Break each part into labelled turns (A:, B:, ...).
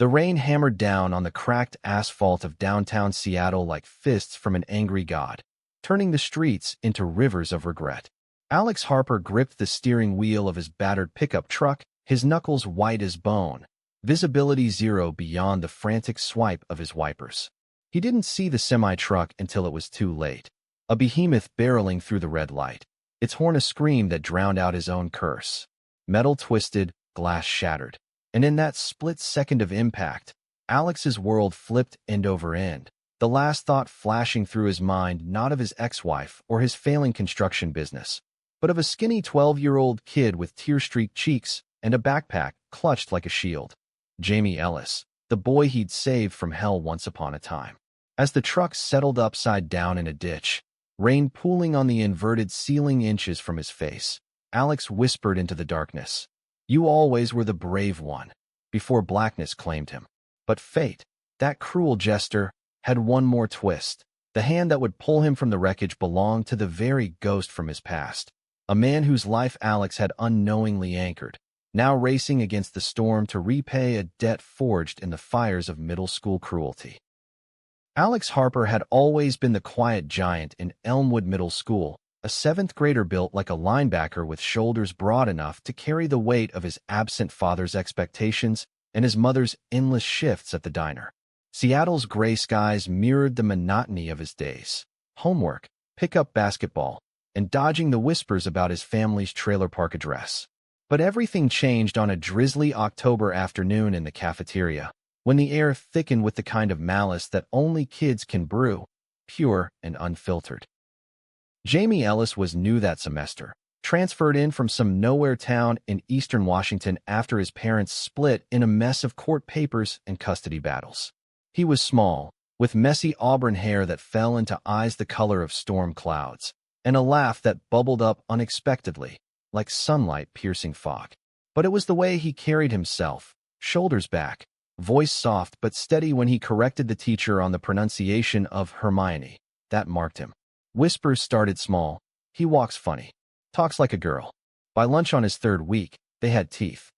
A: The rain hammered down on the cracked asphalt of downtown Seattle like fists from an angry god, turning the streets into rivers of regret. Alex Harper gripped the steering wheel of his battered pickup truck, his knuckles white as bone, visibility zero beyond the frantic swipe of his wipers. He didn't see the semi-truck until it was too late, a behemoth barreling through the red light, its horn a scream that drowned out his own curse. Metal twisted, glass shattered, and in that split second of impact, Alex's world flipped end over end, the last thought flashing through his mind not of his ex-wife or his failing construction business, but of a skinny 12-year-old kid with tear-streaked cheeks and a backpack clutched like a shield. Jamie Ellis, the boy he'd saved from hell once upon a time. As the truck settled upside down in a ditch, rain pooling on the inverted ceiling inches from his face, Alex whispered into the darkness, "You always were the brave one," before blackness claimed him. But fate, that cruel jester, had one more twist. The hand that would pull him from the wreckage belonged to the very ghost from his past, a man whose life Alex had unknowingly anchored, now racing against the storm to repay a debt forged in the fires of middle school cruelty. Alex Harper had always been the quiet giant in Elmwood Middle School, a seventh grader built like a linebacker with shoulders broad enough to carry the weight of his absent father's expectations and his mother's endless shifts at the diner. Seattle's gray skies mirrored the monotony of his days: homework, pickup basketball, and dodging the whispers about his family's trailer park address. But everything changed on a drizzly October afternoon in the cafeteria, when the air thickened with the kind of malice that only kids can brew, pure and unfiltered. Jamie Ellis was new that semester, transferred in from some nowhere town in eastern Washington after his parents split in a mess of court papers and custody battles. He was small, with messy auburn hair that fell into eyes the color of storm clouds, and a laugh that bubbled up unexpectedly, like sunlight piercing fog. But it was the way he carried himself, shoulders back, voice soft but steady when he corrected the teacher on the pronunciation of Hermione, that marked him. Whispers started small. "He walks funny. Talks like a girl." By lunch on his third week, they had teeth.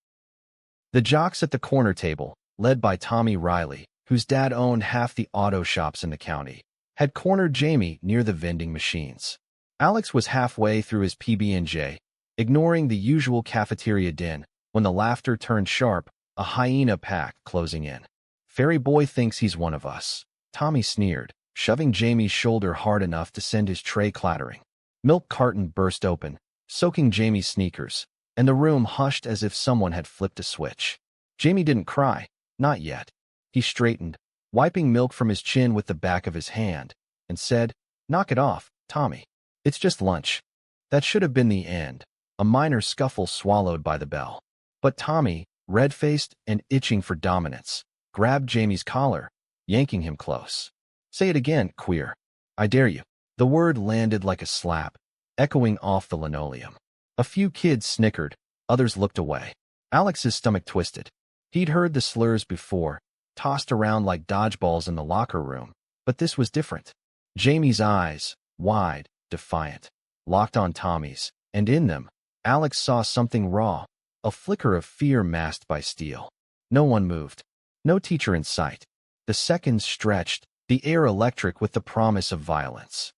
A: The jocks at the corner table, led by Tommy Riley, whose dad owned half the auto shops in the county, had cornered Jamie near the vending machines. Alex was halfway through his PB&J, ignoring the usual cafeteria din, when the laughter turned sharp, a hyena pack closing in. "Fairy boy thinks he's one of us," Tommy sneered, shoving Jamie's shoulder hard enough to send his tray clattering. Milk carton burst open, soaking Jamie's sneakers, and the room hushed as if someone had flipped a switch. Jamie didn't cry, not yet. He straightened, wiping milk from his chin with the back of his hand, and said, "Knock it off, Tommy. It's just lunch." That should have been the end, a minor scuffle swallowed by the bell. But Tommy, red-faced and itching for dominance, grabbed Jamie's collar, yanking him close. "Say it again, queer. I dare you." The word landed like a slap, echoing off the linoleum. A few kids snickered, others looked away. Alex's stomach twisted. He'd heard the slurs before, tossed around like dodgeballs in the locker room, but this was different. Jamie's eyes, wide, defiant, locked on Tommy's, and in them, Alex saw something raw, a flicker of fear masked by steel. No one moved. No teacher in sight. The seconds stretched, the air electric with the promise of violence.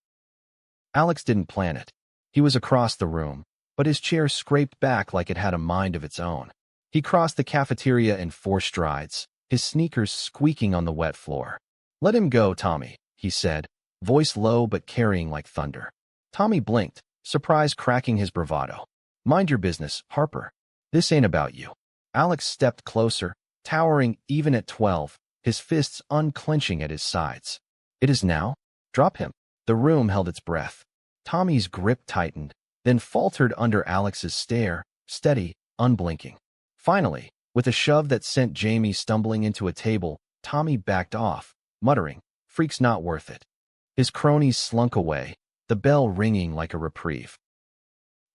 A: Alex didn't plan it. He was across the room, but his chair scraped back like it had a mind of its own. He crossed the cafeteria in 4 strides, his sneakers squeaking on the wet floor. "Let him go, Tommy," he said, voice low but carrying like thunder. Tommy blinked, surprise cracking his bravado. "Mind your business, Harper. This ain't about you." Alex stepped closer, towering even at 12, his fists unclenching at his sides. "It is now? Drop him." The room held its breath. Tommy's grip tightened, then faltered under Alex's stare, steady, unblinking. Finally, with a shove that sent Jamie stumbling into a table, Tommy backed off, muttering, "Freak's not worth it." His cronies slunk away, the bell ringing like a reprieve.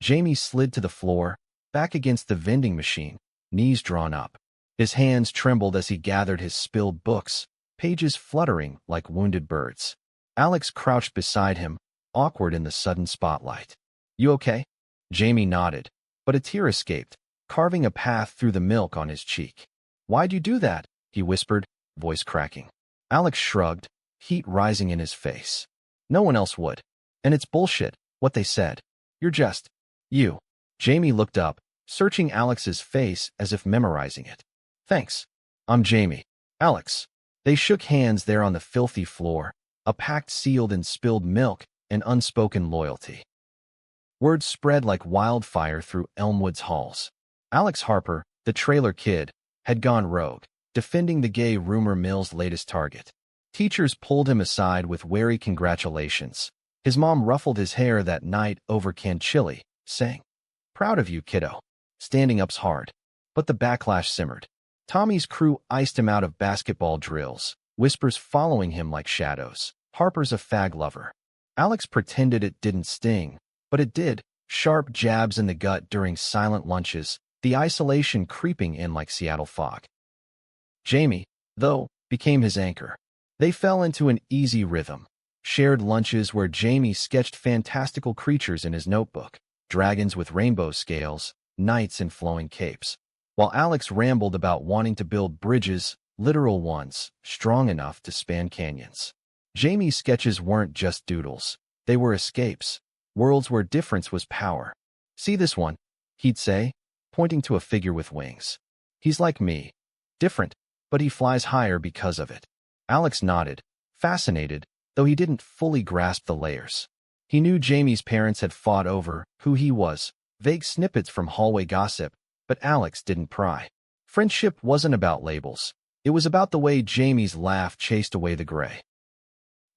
A: Jamie slid to the floor, back against the vending machine, knees drawn up. His hands trembled as he gathered his spilled books, pages fluttering like wounded birds. Alex crouched beside him, awkward in the sudden spotlight. "You okay?" Jamie nodded, but a tear escaped, carving a path through the milk on his cheek. "Why'd you do that?" he whispered, voice cracking. Alex shrugged, heat rising in his face. No one else would. And it's bullshit, what they said. You're just you. Jamie looked up, searching Alex's face as if memorizing it. Thanks. I'm Jamie. Alex. They shook hands there on the filthy floor, a pact sealed in spilled milk and unspoken loyalty. Word spread like wildfire through Elmwood's halls. Alex Harper, the trailer kid, had gone rogue, defending the gay rumor mill's latest target. Teachers pulled him aside with wary congratulations. His mom ruffled his hair that night over canned chili, saying, "Proud of you, kiddo." Standing up's hard. But the backlash simmered. Tommy's crew iced him out of basketball drills, whispers following him like shadows. Harper's a fag lover. Alex pretended it didn't sting, but it did. Sharp jabs in the gut during silent lunches, the isolation creeping in like Seattle fog. Jamie, though, became his anchor. They fell into an easy rhythm. Shared lunches where Jamie sketched fantastical creatures in his notebook, dragons with rainbow scales, knights in flowing capes, while Alex rambled about wanting to build bridges, literal ones, strong enough to span canyons. Jamie's sketches weren't just doodles. They were escapes, worlds where difference was power. "See this one?" he'd say, pointing to a figure with wings. "He's like me. Different, but he flies higher because of it." Alex nodded, fascinated, though he didn't fully grasp the layers. He knew Jamie's parents had fought over who he was, vague snippets from hallway gossip, but Alex didn't pry. Friendship wasn't about labels. It was about the way Jamie's laugh chased away the gray.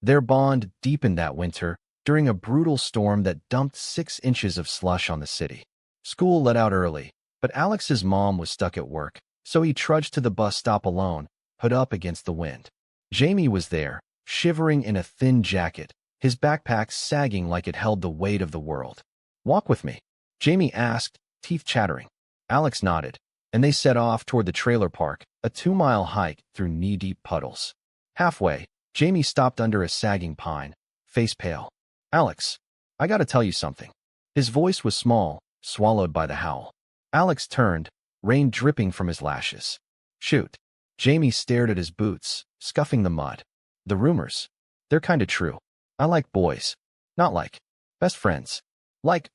A: Their bond deepened that winter during a brutal storm that dumped 6 inches of slush on the city. School let out early, but Alex's mom was stuck at work, so he trudged to the bus stop alone, hood up against the wind. Jamie was there, shivering in a thin jacket, his backpack sagging like it held the weight of the world. "Walk with me?" Jamie asked, teeth chattering. Alex nodded, and they set off toward the trailer park, a 2-mile hike through knee-deep puddles. Halfway, Jamie stopped under a sagging pine, face pale. "Alex, I gotta tell you something." His voice was small, swallowed by the howl. Alex turned, rain dripping from his lashes. "Shoot." Jamie stared at his boots, scuffing the mud. "The rumors. They're kinda true. I like boys. Not like best friends. Like.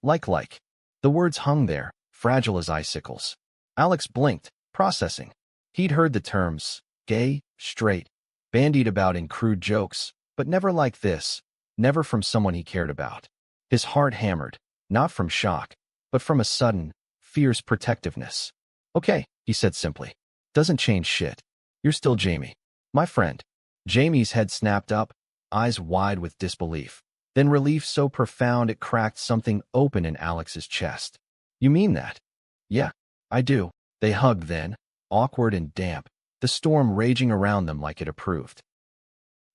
A: The words hung there, fragile as icicles. Alex blinked, processing. He'd heard the terms, gay, straight, bandied about in crude jokes, but never like this, never from someone he cared about. His heart hammered, not from shock, but from a sudden, fierce protectiveness. "Okay," he said simply. "Doesn't change shit. You're still Jamie. My friend." Jamie's head snapped up, eyes wide with disbelief. Then relief so profound it cracked something open in Alex's chest. "You mean that?" "Yeah, I do." They hugged then, awkward and damp, the storm raging around them like it approved.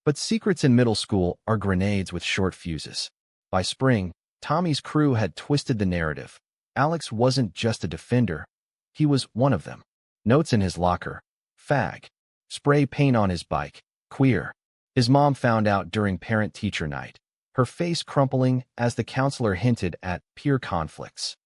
A: But secrets in middle school are grenades with short fuses. By spring, Tommy's crew had twisted the narrative. Alex wasn't just a defender. He was one of them. Notes in his locker. Fag. Spray paint on his bike. Queer. His mom found out during parent-teacher night, her face crumpling as the counselor hinted at peer conflicts.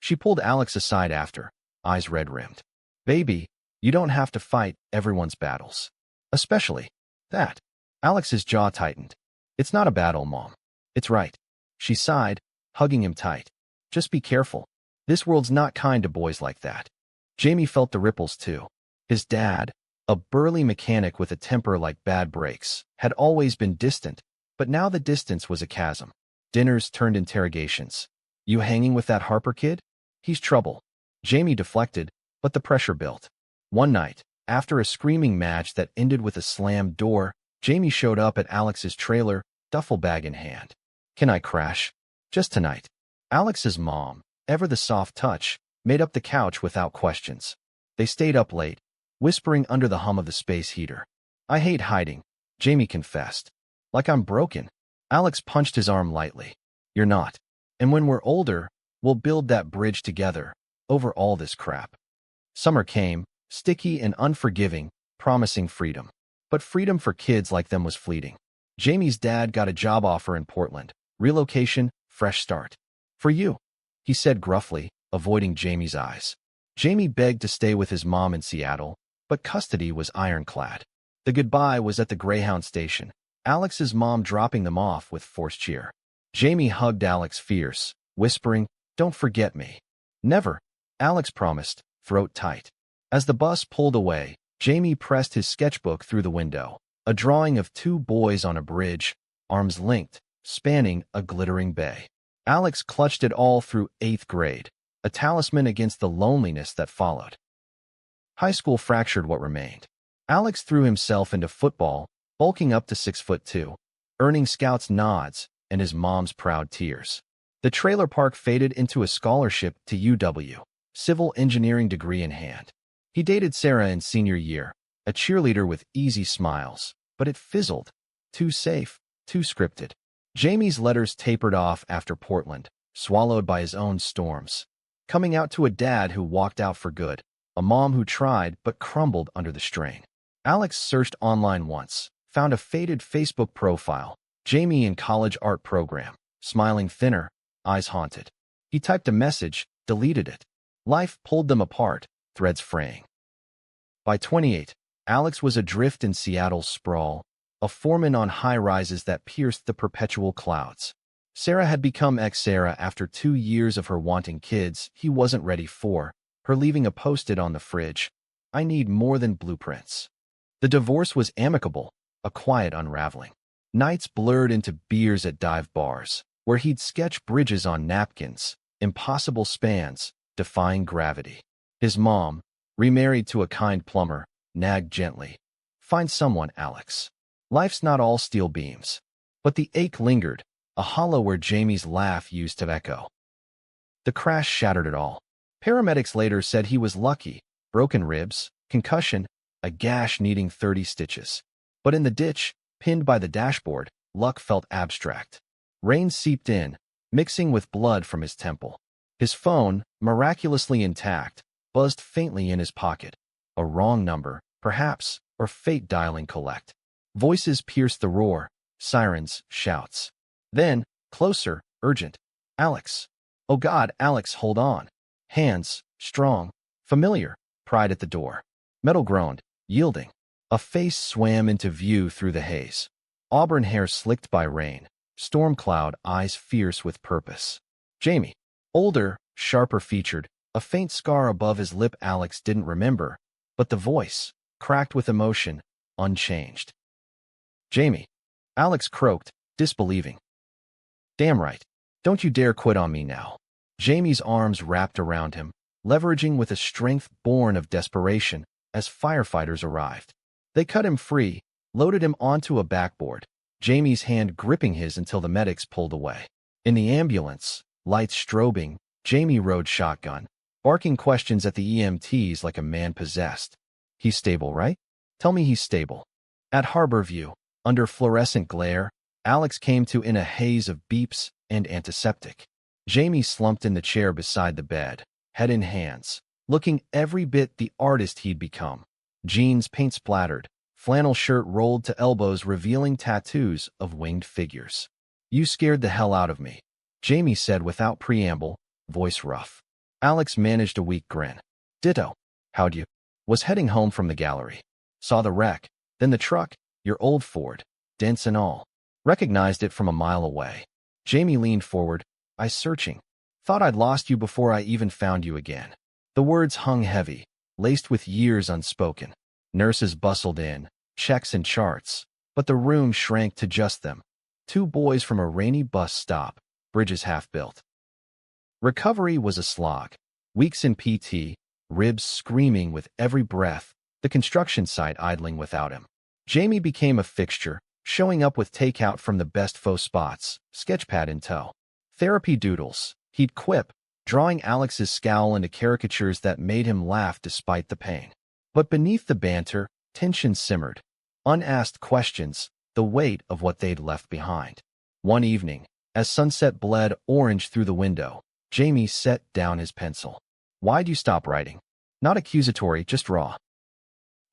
A: She pulled Alex aside after, eyes red-rimmed. "Baby, you don't have to fight everyone's battles. Especially that." Alex's jaw tightened. "It's not a battle, Mom. It's right." She sighed, hugging him tight. "Just be careful. This world's not kind to boys like that." Jamie felt the ripples too. His dad, a burly mechanic with a temper like bad brakes, had always been distant, but now the distance was a chasm. Dinners turned interrogations. "You hanging with that Harper kid? He's trouble." Jamie deflected, but the pressure built. One night, after a screaming match that ended with a slammed door, Jamie showed up at Alex's trailer, duffel bag in hand. "Can I crash? Just tonight?" Alex's mom, ever the soft touch, made up the couch without questions. They stayed up late, whispering under the hum of the space heater. "I hate hiding," Jamie confessed. "Like I'm broken." Alex punched his arm lightly. "You're not. And when we're older, we'll build that bridge together, over all this crap." Summer came, sticky and unforgiving, promising freedom. But freedom for kids like them was fleeting. Jamie's dad got a job offer in Portland. Relocation, fresh start. "For you," he said gruffly, avoiding Jamie's eyes. Jamie begged to stay with his mom in Seattle, but custody was ironclad. The goodbye was at the Greyhound station, Alex's mom dropping them off with forced cheer. Jamie hugged Alex fierce, whispering, "Don't forget me." "Never," Alex promised, throat tight. As the bus pulled away, Jamie pressed his sketchbook through the window, a drawing of two boys on a bridge, arms linked, spanning a glittering bay. Alex clutched it all through 8th grade, a talisman against the loneliness that followed. High school fractured what remained. Alex threw himself into football, bulking up to 6'2", earning scouts' nods and his mom's proud tears. The trailer park faded into a scholarship to UW, civil engineering degree in hand. He dated Sarah in senior year, a cheerleader with easy smiles, but it fizzled. Too safe, too scripted. Jamie's letters tapered off after Portland, swallowed by his own storms. Coming out to a dad who walked out for good, a mom who tried but crumbled under the strain. Alex searched online once, found a faded Facebook profile, Jamie in college art program, smiling thinner, eyes haunted. He typed a message, deleted it. Life pulled them apart, threads fraying. By 28, Alex was adrift in Seattle's sprawl, a foreman on high-rises that pierced the perpetual clouds. Sarah had become ex-Sarah after 2 years of her wanting kids he wasn't ready for, her leaving a post-it on the fridge, "I need more than blueprints." The divorce was amicable, a quiet unraveling. Nights blurred into beers at dive bars, where he'd sketch bridges on napkins, impossible spans, defying gravity. His mom, remarried to a kind plumber, nagged gently, "Find someone, Alex. Life's not all steel beams." But the ache lingered, a hollow where Jamie's laugh used to echo. The crash shattered it all. Paramedics later said he was lucky, broken ribs, concussion, a gash needing 30 stitches. But in the ditch, pinned by the dashboard, luck felt abstract. Rain seeped in, mixing with blood from his temple. His phone, miraculously intact, buzzed faintly in his pocket. A wrong number, perhaps, or fate dialing collect. Voices pierced the roar, sirens, shouts. Then, closer, urgent. "Alex. Oh God, Alex, hold on." Hands, strong, familiar, pried at the door. Metal groaned, yielding. A face swam into view through the haze. Auburn hair slicked by rain, storm cloud eyes fierce with purpose. Jamie. Older, sharper featured, a faint scar above his lip. Alex didn't remember, but the voice, cracked with emotion, unchanged. "Jamie." Alex croaked, disbelieving. "Damn right. Don't you dare quit on me now." Jamie's arms wrapped around him, leveraging with a strength born of desperation, as firefighters arrived. They cut him free, loaded him onto a backboard, Jamie's hand gripping his until the medics pulled away. In the ambulance, lights strobing, Jamie rode shotgun, barking questions at the EMTs like a man possessed. "He's stable, right? Tell me he's stable." At Harborview, under fluorescent glare, Alex came to in a haze of beeps and antiseptic. Jamie slumped in the chair beside the bed, head in hands, looking every bit the artist he'd become. Jeans paint-splattered, flannel shirt rolled to elbows revealing tattoos of winged figures. "You scared the hell out of me," Jamie said without preamble, voice rough. Alex managed a weak grin. "Ditto. How'd you?" Was heading home from the gallery. Saw the wreck, then the truck, your old Ford, dents and all. Recognized it from a mile away. Jamie leaned forward, eyes searching. "Thought I'd lost you before I even found you again." The words hung heavy, laced with years unspoken. Nurses bustled in, checks and charts, but the room shrank to just them. 2 boys from a rainy bus stop, bridges half built. Recovery was a slog. Weeks in PT, ribs screaming with every breath, the construction site idling without him. Jamie became a fixture, showing up with takeout from the best faux spots, sketchpad in tow. Therapy doodles, he'd quip, drawing Alex's scowl into caricatures that made him laugh despite the pain. But beneath the banter, tension simmered. Unasked questions, the weight of what they'd left behind. One evening, as sunset bled orange through the window, Jamie set down his pencil. "Why'd you stop writing?" Not accusatory, just raw.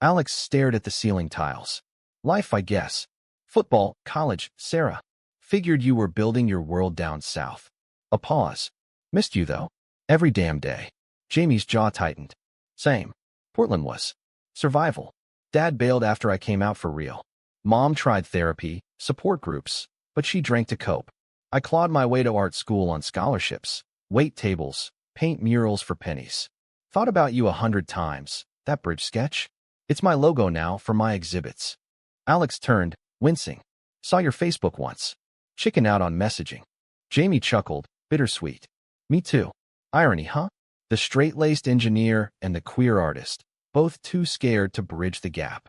A: Alex stared at the ceiling tiles. "Life, I guess. Football, college, Sarah. Figured you were building your world down south." A pause. "Missed you, though. Every damn day." Jamie's jaw tightened. "Same. Portland was Survival. Dad bailed after I came out for real. Mom tried therapy, support groups, but she drank to cope. I clawed my way to art school on scholarships, wait tables, paint murals for pennies. Thought about you 100 times. That bridge sketch? It's my logo now for my exhibits. Alex turned, wincing. Saw your Facebook once. Chicken out on messaging. Jamie chuckled, bittersweet. Me too. Irony, huh? The straight-laced engineer and the queer artist, both too scared to bridge the gap.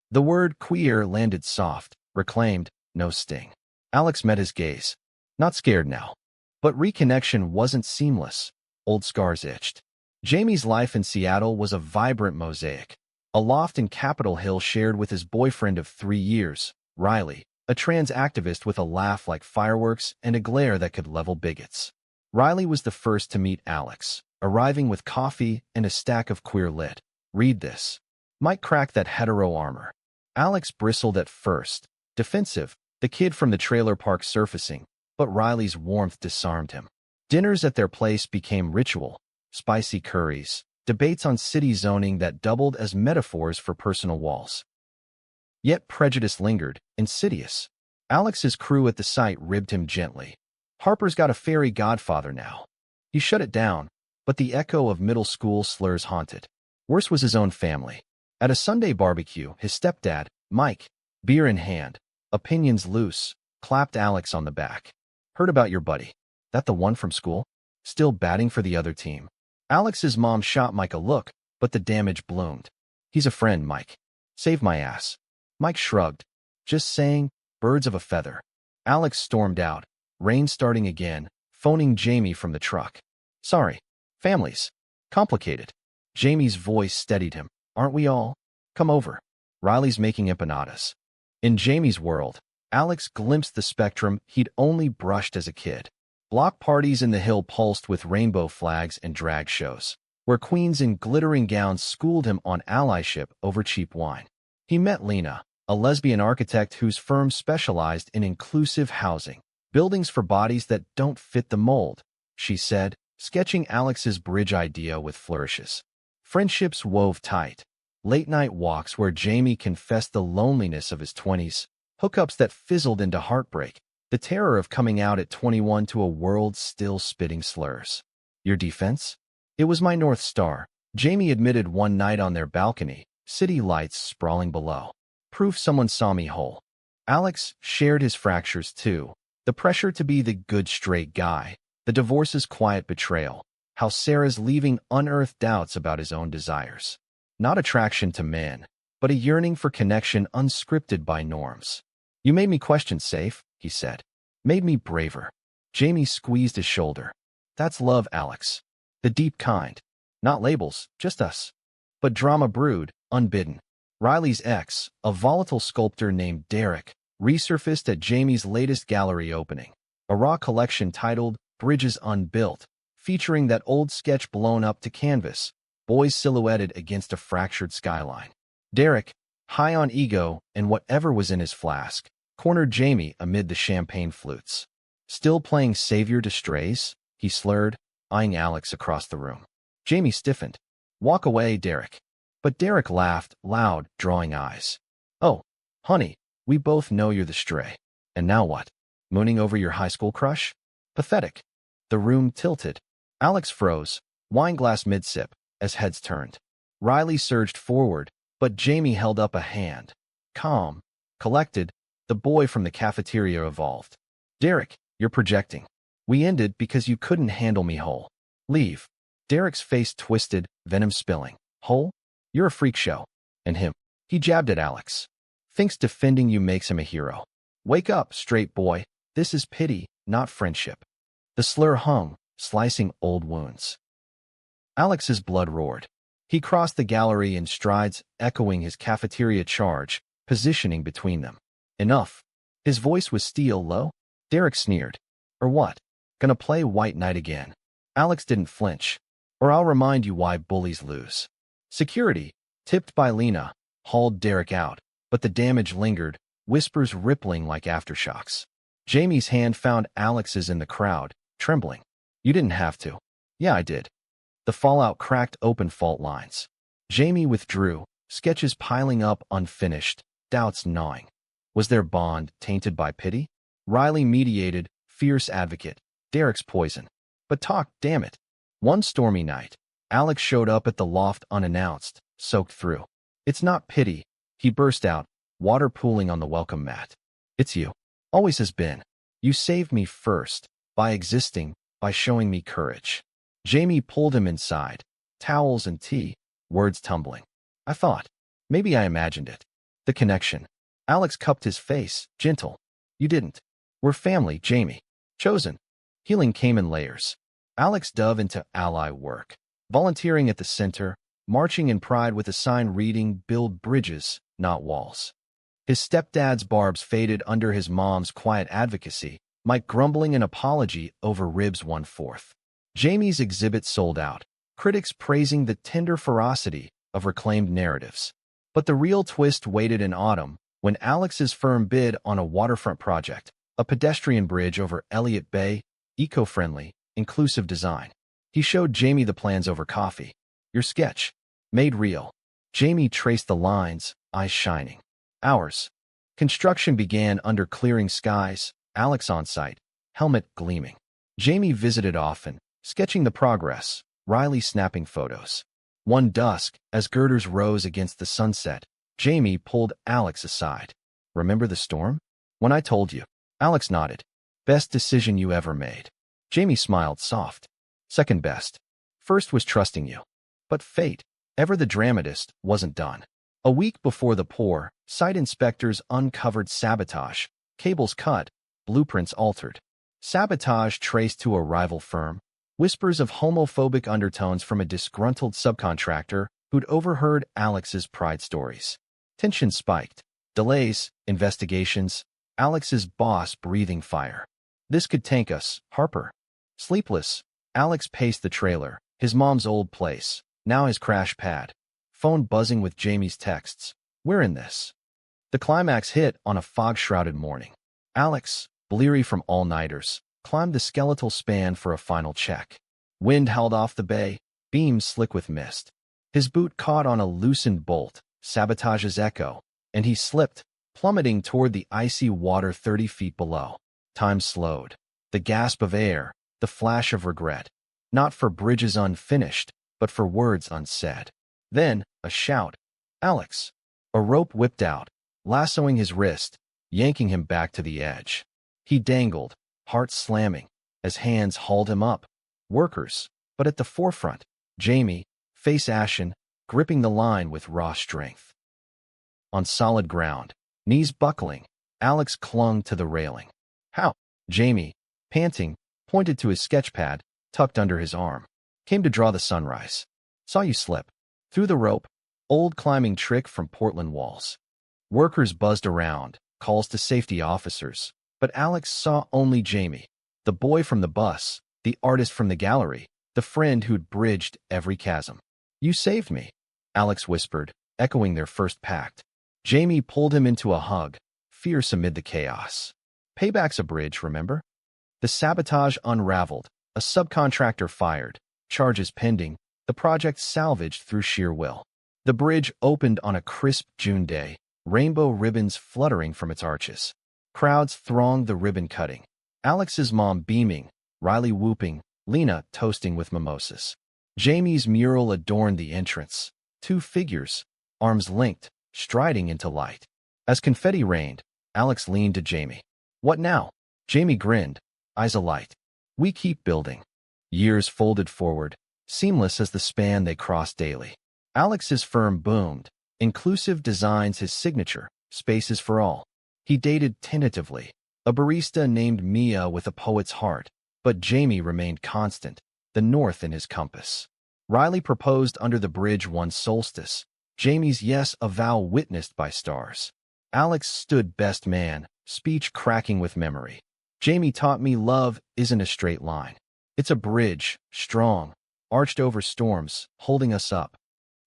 A: The word queer landed soft, reclaimed, no sting. Alex met his gaze. Not scared now. But reconnection wasn't seamless. Old scars itched. Jamie's life in Seattle was a vibrant mosaic. A loft in Capitol Hill shared with his boyfriend of 3 years, Riley, a trans activist with a laugh like fireworks and a glare that could level bigots. Riley was the first to meet Alex, arriving with coffee and a stack of queer lit. Read this. Might crack that hetero armor. Alex bristled at first, defensive, the kid from the trailer park surfacing, but Riley's warmth disarmed him. Dinners at their place became ritual, spicy curries, debates on city zoning that doubled as metaphors for personal walls. Yet prejudice lingered, insidious. Alex's crew at the site ribbed him gently. Harper's got a fairy godfather now. He shut it down, but the echo of middle school slurs haunted. Worse was his own family. At a Sunday barbecue, his stepdad, Mike, beer in hand, opinions loose, clapped Alex on the back. Heard about your buddy. That the one from school? Still batting for the other team. Alex's mom shot Mike a look, but the damage bloomed. He's a friend, Mike. Save my ass. Mike shrugged. Just saying, birds of a feather. Alex stormed out, rain starting again, phoning Jamie from the truck. Sorry. Families. Complicated. Jamie's voice steadied him. Aren't we all? Come over. Riley's making empanadas. In Jamie's world, Alex glimpsed the spectrum he'd only brushed as a kid. Block parties in the Hill pulsed with rainbow flags and drag shows, where queens in glittering gowns schooled him on allyship over cheap wine. He met Lena, a lesbian architect whose firm specialized in inclusive housing, buildings for bodies that don't fit the mold, she said, sketching Alex's bridge idea with flourishes. Friendships wove tight. Late-night walks where Jamie confessed the loneliness of his 20s, hookups that fizzled into heartbreak, the terror of coming out at 21 to a world still spitting slurs. Your defense? It was my North Star, Jamie admitted one night on their balcony, city lights sprawling below. Proof someone saw me whole. Alex shared his fractures too. The pressure to be the good straight guy, the divorce's quiet betrayal, how Sarah's leaving unearthed doubts about his own desires. Not attraction to men, but a yearning for connection unscripted by norms. You made me question safe, he said. Made me braver. Jamie squeezed his shoulder. That's love, Alex. The deep kind. Not labels, just us. But drama brewed, unbidden. Riley's ex, a volatile sculptor named Derek, resurfaced at Jamie's latest gallery opening. A raw collection titled Bridges Unbuilt, featuring that old sketch blown up to canvas, boys silhouetted against a fractured skyline. Derek, high on ego and whatever was in his flask, cornered Jamie amid the champagne flutes. Still playing savior to strays? He slurred, eyeing Alex across the room. Jamie stiffened. Walk away, Derek. But Derek laughed, loud, drawing eyes. Oh, honey, we both know you're the stray. And now what? Mooning over your high school crush? Pathetic. The room tilted. Alex froze, wineglass mid-sip, as heads turned. Riley surged forward, but Jamie held up a hand. Calm, collected, the boy from the cafeteria evolved. Derek, you're projecting. We ended because you couldn't handle me whole. Leave. Derek's face twisted, venom spilling. Whole? You're a freak show. And him. He jabbed at Alex. Thinks defending you makes him a hero. Wake up, straight boy. This is pity, not friendship. The slur hung, slicing old wounds. Alex's blood roared. He crossed the gallery in strides, echoing his cafeteria charge, positioning between them. Enough. His voice was steel low. Derek sneered. Or what? Gonna play White Knight again? Alex didn't flinch. Or I'll remind you why bullies lose. Security, tipped by Lena, hauled Derek out, but the damage lingered, whispers rippling like aftershocks. Jamie's hand found Alex's in the crowd, trembling. You didn't have to. Yeah, I did. The fallout cracked open fault lines. Jamie withdrew, sketches piling up unfinished, doubts gnawing. Was their bond tainted by pity? Riley mediated, fierce advocate, Derek's poison. But talk, damn it. One stormy night, Alex showed up at the loft unannounced, soaked through. It's not pity, he burst out, water pooling on the welcome mat. It's you. Always has been. You saved me first, by existing, by showing me courage. Jamie pulled him inside, towels and tea, words tumbling. I thought. Maybe I imagined it. The connection. Alex cupped his face, gentle. You didn't. We're family, Jamie. Chosen. Healing came in layers. Alex dove into ally work, volunteering at the center, marching in pride with a sign reading, "Build bridges, not walls." His stepdad's barbs faded under his mom's quiet advocacy, Mike grumbling an apology over ribs 1/4. Jamie's exhibit sold out, critics praising the tender ferocity of reclaimed narratives. But the real twist waited in autumn, when Alex's firm bid on a waterfront project, a pedestrian bridge over Elliott Bay, eco-friendly, inclusive design. He showed Jamie the plans over coffee. Your sketch. Made real. Jamie traced the lines, eyes shining. Hours. Construction began under clearing skies, Alex on site, helmet gleaming. Jamie visited often, sketching the progress, Riley snapping photos. One dusk, as girders rose against the sunset, Jamie pulled Alex aside. Remember the storm? When I told you. Alex nodded. Best decision you ever made. Jamie smiled soft. Second best. First was trusting you. But fate, ever the dramatist, wasn't done. A week before the pour, site inspectors uncovered sabotage, cables cut, blueprints altered. Sabotage traced to a rival firm, whispers of homophobic undertones from a disgruntled subcontractor who'd overheard Alex's pride stories. Tension spiked. Delays, investigations, Alex's boss breathing fire. This could tank us, Harper. Sleepless, Alex paced the trailer, his mom's old place, now his crash pad. Phone buzzing with Jamie's texts. We're in this. The climax hit on a fog-shrouded morning. Alex, bleary from all-nighters, climbed the skeletal span for a final check. Wind howled off the bay, beams slick with mist. His boot caught on a loosened bolt, sabotage's echo, and he slipped, plummeting toward the icy water 30 feet below. Time slowed. The gasp of air, the flash of regret. Not for bridges unfinished, but for words unsaid. Then, a shout. Alex. A rope whipped out, lassoing his wrist, yanking him back to the edge. He dangled, heart slamming, as hands hauled him up. Workers, but at the forefront, Jamie, face ashen, gripping the line with raw strength. On solid ground, knees buckling, Alex clung to the railing. How? Jamie, panting, pointed to his sketchpad, tucked under his arm. Came to draw the sunrise. Saw you slip. Through the rope, old climbing trick from Portland walls. Workers buzzed around, calls to safety officers, but Alex saw only Jamie, the boy from the bus, the artist from the gallery, the friend who'd bridged every chasm. You saved me, Alex whispered, echoing their first pact. Jamie pulled him into a hug, fierce amid the chaos. Payback's a bridge, remember? The sabotage unraveled, a subcontractor fired, charges pending, the project salvaged through sheer will. The bridge opened on a crisp June day, rainbow ribbons fluttering from its arches. Crowds thronged the ribbon cutting. Alex's mom beaming, Riley whooping, Lena toasting with mimosas. Jamie's mural adorned the entrance. Two figures, arms linked, striding into light. As confetti rained, Alex leaned to Jamie. What now? Jamie grinned, eyes alight. We keep building. Years folded forward, seamless as the span they crossed daily. Alex's firm boomed. Inclusive designs his signature, spaces for all. He dated tentatively, a barista named Mia with a poet's heart, but Jamie remained constant, the north in his compass. Riley proposed under the bridge one solstice, Jamie's yes a vow witnessed by stars. Alex stood best man, speech cracking with memory. Jamie taught me love isn't a straight line. It's a bridge, strong, arched over storms, holding us up.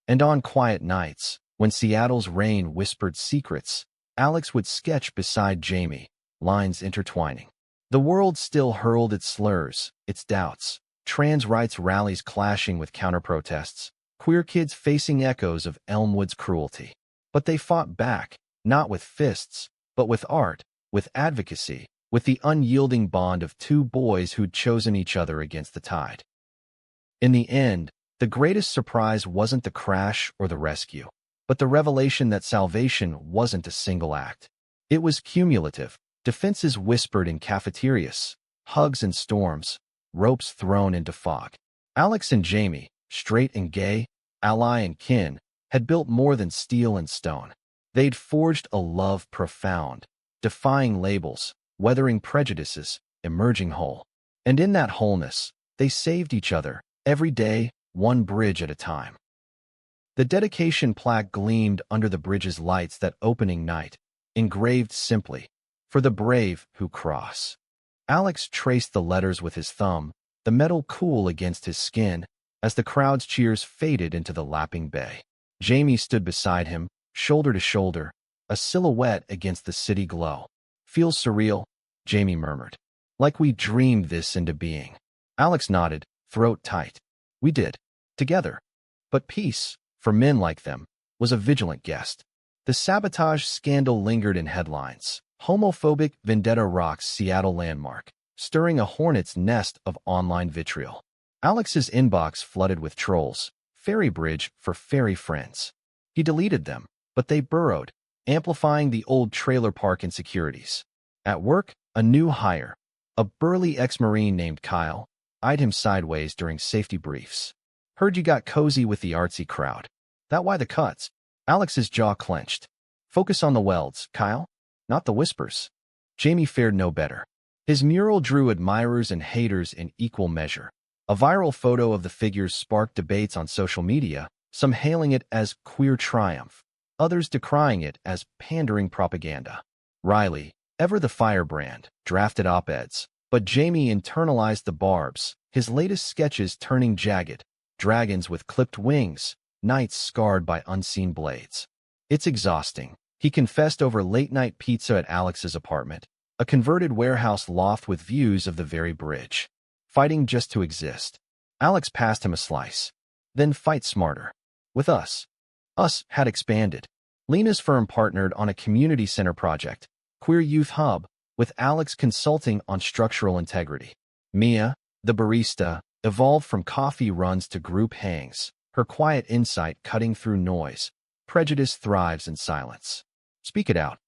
A: And on quiet nights, when Seattle's rain whispered secrets, Alex would sketch beside Jamie, lines intertwining. The world still hurled its slurs, its doubts, trans rights rallies clashing with counter-protests, queer kids facing echoes of Elmwood's cruelty. But they fought back, not with fists, but with art, with advocacy, with the unyielding bond of two boys who'd chosen each other against the tide. In the end, the greatest surprise wasn't the crash or the rescue, but the revelation that salvation wasn't a single act. It was cumulative. Defenses whispered in cafeterias, hugs in storms, ropes thrown into fog. Alex and Jamie, straight and gay, ally and kin, had built more than steel and stone. They'd forged a love profound, defying labels, weathering prejudices, emerging whole. And in that wholeness, they saved each other, every day, one bridge at a time. The dedication plaque gleamed under the bridge's lights that opening night, engraved simply, "For the brave who cross." Alex traced the letters with his thumb, the metal cool against his skin, as the crowd's cheers faded into the lapping bay. Jamie stood beside him, shoulder to shoulder, a silhouette against the city glow. "Feels surreal," Jamie murmured. "Like we dreamed this into being." Alex nodded, throat tight. "We did. Together." But peace, for men like them, was a vigilant guest. The sabotage scandal lingered in headlines. Homophobic vendetta rocks Seattle landmark, stirring a hornet's nest of online vitriol. Alex's inbox flooded with trolls. Ferry bridge for fairy friends. He deleted them, but they burrowed, amplifying the old trailer park insecurities. At work, a new hire, a burly ex-Marine named Kyle, eyed him sideways during safety briefs. "Heard you got cozy with the artsy crowd. That why the cuts?" Alex's jaw clenched. "Focus on the welds, Kyle, not the whispers." Jamie fared no better. His mural drew admirers and haters in equal measure. A viral photo of the figures sparked debates on social media, some hailing it as queer triumph, others decrying it as pandering propaganda. Riley, ever the firebrand, drafted op-eds, but Jamie internalized the barbs, his latest sketches turning jagged, dragons with clipped wings, knights scarred by unseen blades. "It's exhausting," he confessed over late-night pizza at Alex's apartment, a converted warehouse loft with views of the very bridge. "Fighting just to exist." Alex passed him a slice. "Then fight smarter. With us." Us had expanded. Lena's firm partnered on a community center project, Queer Youth Hub, with Alex consulting on structural integrity. Mia, the barista, evolved from coffee runs to group hangs, her quiet insight cutting through noise. Prejudice thrives in silence. "Speak it out."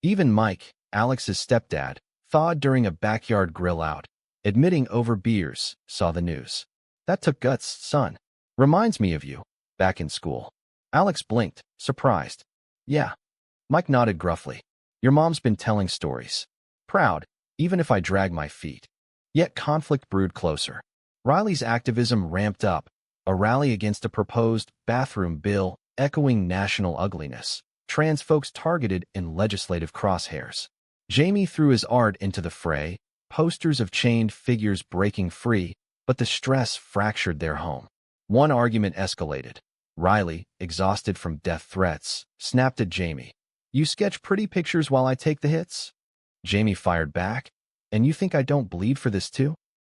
A: Even Mike, Alex's stepdad, thawed during a backyard grill-out, admitting over beers, saw the news. "That took guts, son. Reminds me of you, back in school." Alex blinked, surprised. "Yeah." Mike nodded gruffly. "Your mom's been telling stories. Proud, even if I drag my feet." Yet conflict brewed closer. Riley's activism ramped up, a rally against a proposed bathroom bill echoing national ugliness, trans folks targeted in legislative crosshairs. Jamie threw his art into the fray, posters of chained figures breaking free, but the stress fractured their home. One argument escalated. Riley, exhausted from death threats, snapped at Jamie. "You sketch pretty pictures while I take the hits?" Jamie fired back. "And you think I don't bleed for this too?"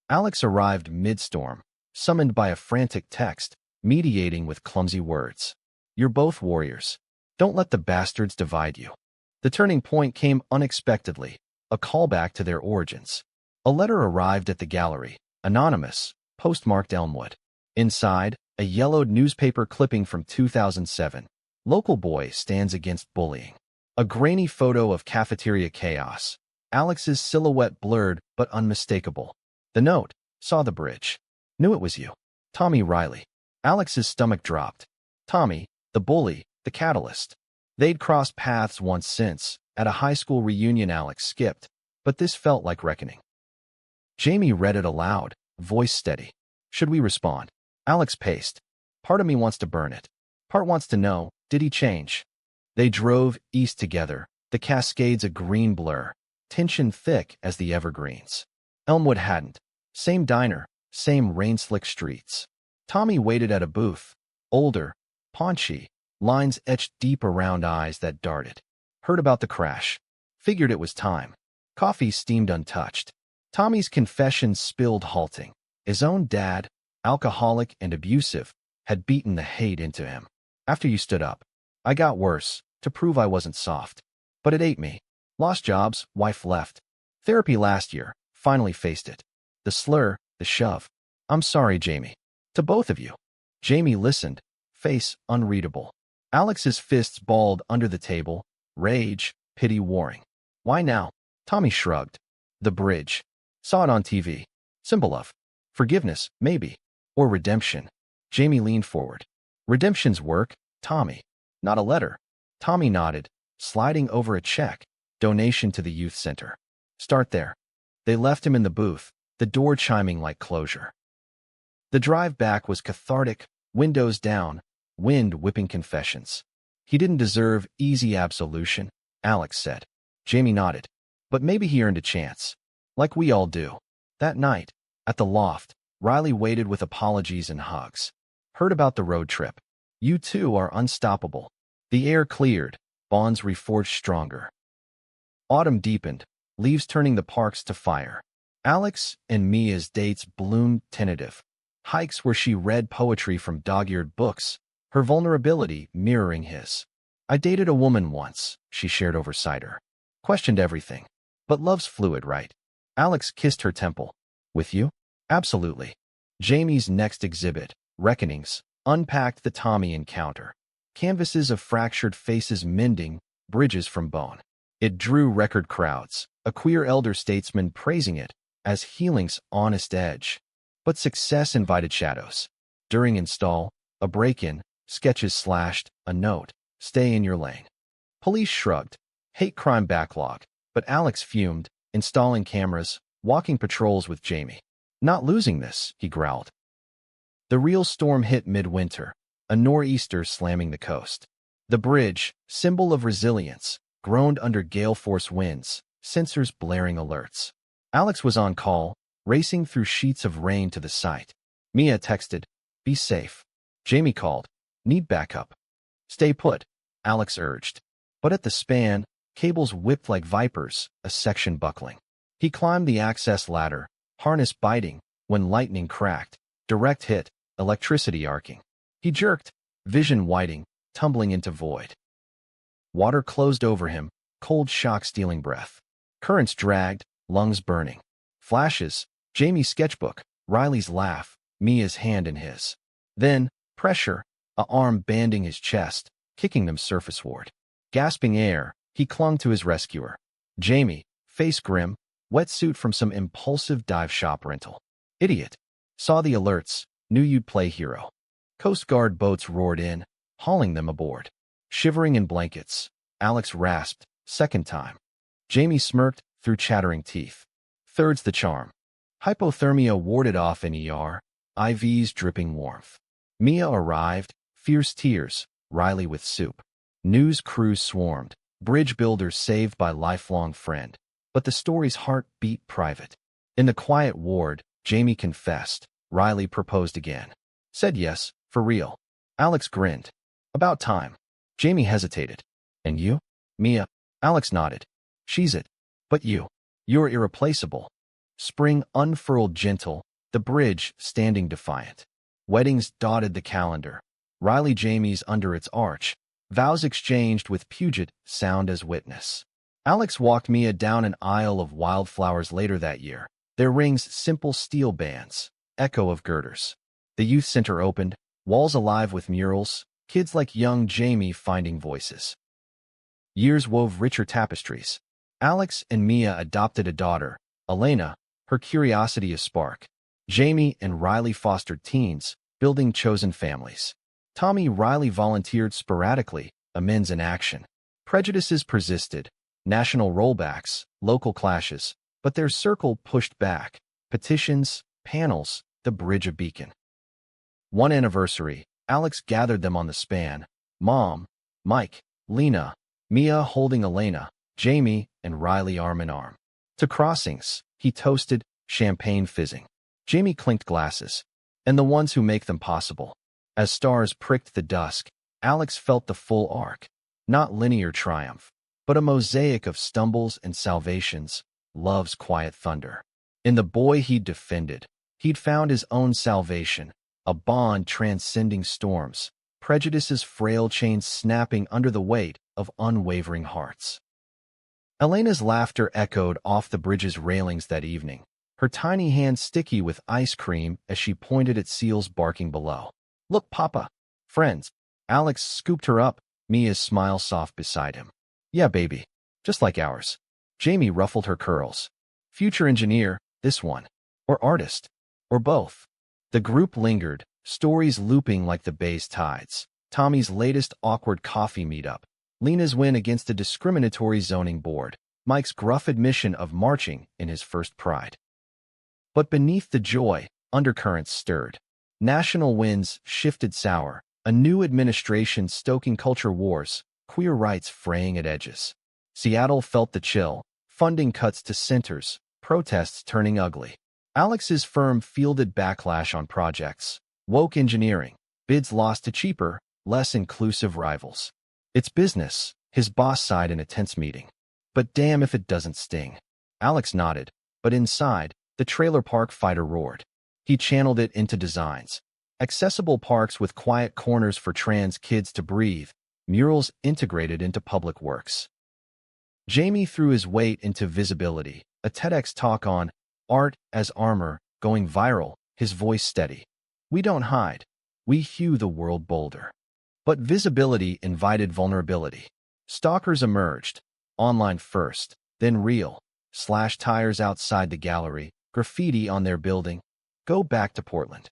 A: Alex arrived mid-storm, summoned by a frantic text, mediating with clumsy words. "You're both warriors. Don't let the bastards divide you." The turning point came unexpectedly, a callback to their origins. A letter arrived at the gallery, anonymous, postmarked Elmwood. Inside, a yellowed newspaper clipping from 2007. "Local boy stands against bullying." A grainy photo of cafeteria chaos. Alex's silhouette blurred but unmistakable. The note, "Saw the bridge. Knew it was you. Tommy Riley." Alex's stomach dropped. Tommy, the bully, the catalyst. They'd crossed paths once since. At a high school reunion Alex skipped, but this felt like reckoning. Jamie read it aloud, voice steady. "Should we respond?" Alex paced. "Part of me wants to burn it. Part wants to know, did he change?" They drove east together, the Cascades a green blur, tension thick as the evergreens. Elmwood hadn't. Same diner, same rain-slick streets. Tommy waited at a booth, older, paunchy, lines etched deep around eyes that darted. Heard about the crash. Figured it was time. Coffee steamed untouched. Tommy's confession spilled halting. His own dad, alcoholic and abusive, had beaten the hate into him. After you stood up, I got worse, to prove I wasn't soft. But it ate me. Lost jobs, wife left. Therapy last year, finally faced it. The slur, the shove. I'm sorry, Jamie. To both of you. Jamie listened, face unreadable. Alex's fists balled under the table, rage, pity warring. Why now? Tommy shrugged. The bridge. Saw it on TV. Symbol of forgiveness, maybe. Or redemption. Jamie leaned forward. Redemption's work, Tommy. Not a letter. Tommy nodded, sliding over a check. Donation to the youth center. Start there. They left him in the booth, the door chiming like closure. The drive back was cathartic, windows down, wind whipping confessions. He didn't deserve easy absolution, Alex said. Jamie nodded. But maybe he earned a chance. Like we all do. That night, at the loft, Riley waited with apologies and hugs. Heard about the road trip. You two are unstoppable. The air cleared, bonds reforged stronger. Autumn deepened, leaves turning the parks to fire. Alex and Mia's dates bloomed tentative. Hikes where she read poetry from dog-eared books, her vulnerability mirroring his. I dated a woman once, she shared over cider. Questioned everything. But love's fluid, right? Alex kissed her temple. With you? Absolutely. Jamie's next exhibit, Reckonings, unpacked the Tommy encounter. Canvases of fractured faces mending, bridges from bone. It drew record crowds, a queer elder statesman praising it as healing's honest edge. But success invited shadows. During install, a break-in, sketches slashed, a note, stay in your lane. Police shrugged, hate crime backlog, but Alex fumed, installing cameras, walking patrols with Jamie. Not losing this, he growled. The real storm hit midwinter, a nor'easter slamming the coast. The bridge, symbol of resilience, groaned under gale-force winds, sensors blaring alerts. Alex was on call, racing through sheets of rain to the site. Mia texted, be safe. Jamie called, need backup. Stay put, Alex urged. But at the span, cables whipped like vipers, a section buckling. He climbed the access ladder, harness biting, when lightning cracked, direct hit, electricity arcing. He jerked, vision whiting, tumbling into void. Water closed over him, cold shock stealing breath. Currents dragged, lungs burning. Flashes, Jamie's sketchbook, Riley's laugh, Mia's hand in his. Then, pressure, a arm banding his chest, kicking them surfaceward. Gasping air, he clung to his rescuer. Jamie, face grim, wetsuit from some impulsive dive shop rental. Idiot. Saw the alerts, knew you'd play hero. Coast Guard boats roared in, hauling them aboard. Shivering in blankets, Alex rasped, second time. Jamie smirked through chattering teeth. Third's the charm. Hypothermia warded off in ER, IVs dripping warmth. Mia arrived, fierce tears, Riley with soup. News crews swarmed, bridge builders saved by lifelong friend. But the story's heart beat private. In the quiet ward, Jamie confessed. Riley proposed again. Said yes, for real. Alex grinned. About time. Jamie hesitated. And you? Mia. Alex nodded. She's it. But you. You're irreplaceable. Spring unfurled gentle, the bridge standing defiant. Weddings dotted the calendar. Riley Jamie's under its arch. Vows exchanged with Puget sound as witness. Alex walked Mia down an aisle of wildflowers later that year, their rings simple steel bands, echo of girders. The youth center opened, walls alive with murals, kids like young Jamie finding voices. Years wove richer tapestries. Alex and Mia adopted a daughter, Elena, her curiosity a spark. Jamie and Riley fostered teens, building chosen families. Tommy Riley volunteered sporadically, amends in action. Prejudices persisted, national rollbacks, local clashes, but their circle pushed back. Petitions, panels, the bridge a beacon. One anniversary, Alex gathered them on the span. Mom, Mike, Lena, Mia holding Elena, Jamie, and Riley arm in arm. To crossings, he toasted, champagne fizzing. Jamie clinked glasses, and the ones who make them possible. As stars pricked the dusk, Alex felt the full arc. Not linear triumph, but a mosaic of stumbles and salvations, love's quiet thunder. In the boy he'd defended, he'd found his own salvation, a bond transcending storms, prejudice's frail chains snapping under the weight of unwavering hearts. Elena's laughter echoed off the bridge's railings that evening, her tiny hand sticky with ice cream as she pointed at seals barking below. "Look, Papa." "Friends." Alex scooped her up, Mia's smile soft beside him. "Yeah, baby. Just like ours." Jamie ruffled her curls. "Future engineer, this one. Or artist. Or both." The group lingered, stories looping like the bay's tides. Tommy's latest awkward coffee meetup, Lena's win against a discriminatory zoning board, Mike's gruff admission of marching in his first Pride. But beneath the joy, undercurrents stirred. National winds shifted sour, a new administration stoking culture wars, queer rights fraying at edges. Seattle felt the chill, funding cuts to centers, protests turning ugly. Alex's firm fielded backlash on projects. Woke engineering, bids lost to cheaper, less inclusive rivals. "It's business," his boss sighed in a tense meeting. "But damn if it doesn't sting." Alex nodded, but inside, the trailer park fighter roared. He channeled it into designs. Accessible parks with quiet corners for trans kids to breathe, murals integrated into public works. Jamie threw his weight into visibility, a TEDx talk on art as armor, going viral, his voice steady. "We don't hide. We hew the world bolder." But visibility invited vulnerability. Stalkers emerged, online first, then real, slashed tires outside the gallery, graffiti on their building. Go back to Portland.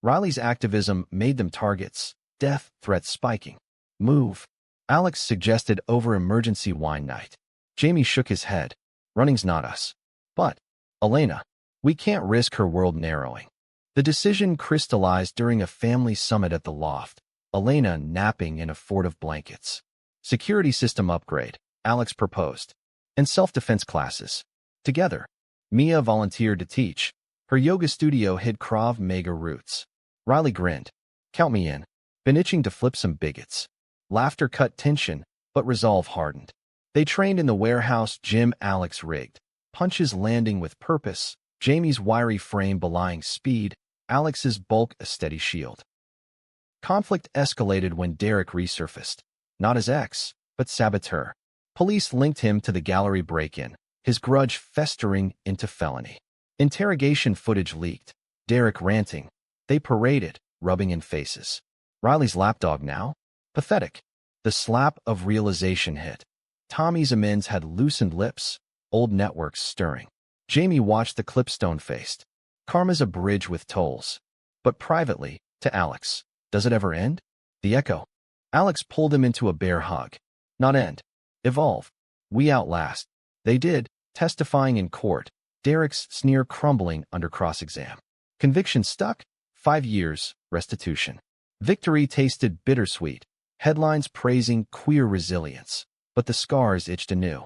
A: Riley's activism made them targets, death threats spiking. "Move," Alex suggested over emergency wine night. Jamie shook his head. "Running's not us." "But, Elena, we can't risk her world narrowing." The decision crystallized during a family summit at the loft, Elena napping in a fort of blankets. Security system upgrade, Alex proposed. And self-defense classes. Together, Mia volunteered to teach. Her yoga studio hid Krav Maga roots. Riley grinned. "Count me in. Been itching to flip some bigots." Laughter cut tension, but resolve hardened. They trained in the warehouse gym Alex rigged. Punches landing with purpose, Jamie's wiry frame belying speed, Alex's bulk a steady shield. Conflict escalated when Derek resurfaced. Not as ex, but saboteur. Police linked him to the gallery break-in, his grudge festering into felony. Interrogation footage leaked. Derek ranting. They paraded, rubbing in faces. Riley's lapdog now? Pathetic. The slap of realization hit. Tommy's amends had loosened lips, old networks stirring. Jamie watched the clip stone-faced. Karma's a bridge with tolls. But privately, to Alex. Does it ever end? The echo. Alex pulled him into a bear hug. Not end. Evolve. We outlast. They did, testifying in court, Derek's sneer crumbling under cross-exam. Conviction stuck? 5 years, restitution. Victory tasted bittersweet, headlines praising queer resilience, but the scars itched anew.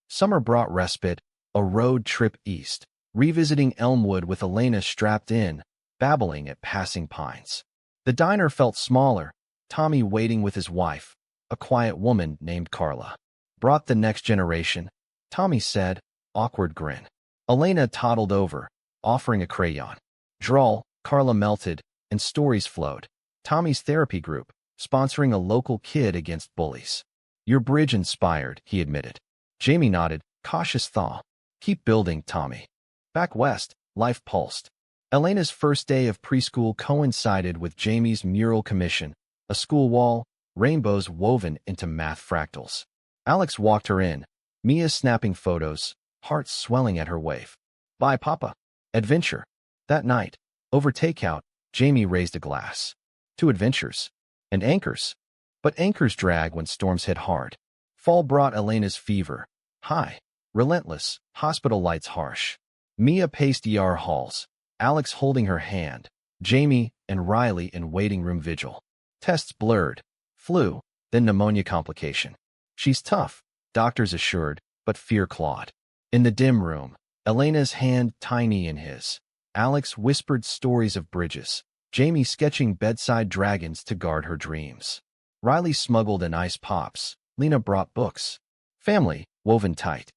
A: Summer brought respite, a road trip east, revisiting Elmwood with Elena strapped in, babbling at passing pines. The diner felt smaller, Tommy waiting with his wife, a quiet woman named Carla. Brought the next generation, Tommy said, awkward grin. Elena toddled over, offering a crayon. Drawl, Carla melted, and stories flowed. Tommy's therapy group, sponsoring a local kid against bullies. Your bridge inspired, he admitted. Jamie nodded, cautious thaw. Keep building, Tommy. Back west, life pulsed. Elena's first day of preschool coincided with Jamie's mural commission, a school wall, rainbows woven into math fractals. Alex walked her in, Mia snapping photos, heart swelling at her wave. Bye, Papa. Adventure. That night, over takeout, Jamie raised a glass. 2 adventures. And anchors. But anchors drag when storms hit hard. Fall brought Elena's fever. High. Relentless. Hospital lights harsh. Mia paced ER halls. Alex holding her hand. Jamie and Riley in waiting room vigil. Tests blurred. Flu, then pneumonia complication. She's tough, doctors assured, but fear clawed. In the dim room, Elena's hand tiny in his. Alex whispered stories of bridges. Jamie sketching bedside dragons to guard her dreams. Riley smuggled in ice pops. Lena brought books. Family, woven tight.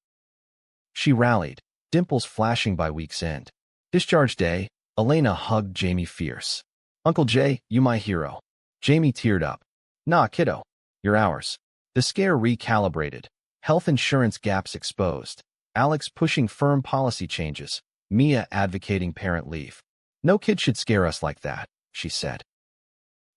A: She rallied, dimples flashing by week's end. Discharge day, Elena hugged Jamie fierce. Uncle Jay, you my hero. Jamie teared up. Nah, kiddo. You're ours. The scare recalibrated. Health insurance gaps exposed. Alex pushing firm policy changes. Mia advocating parent leave. No kid should scare us like that, she said.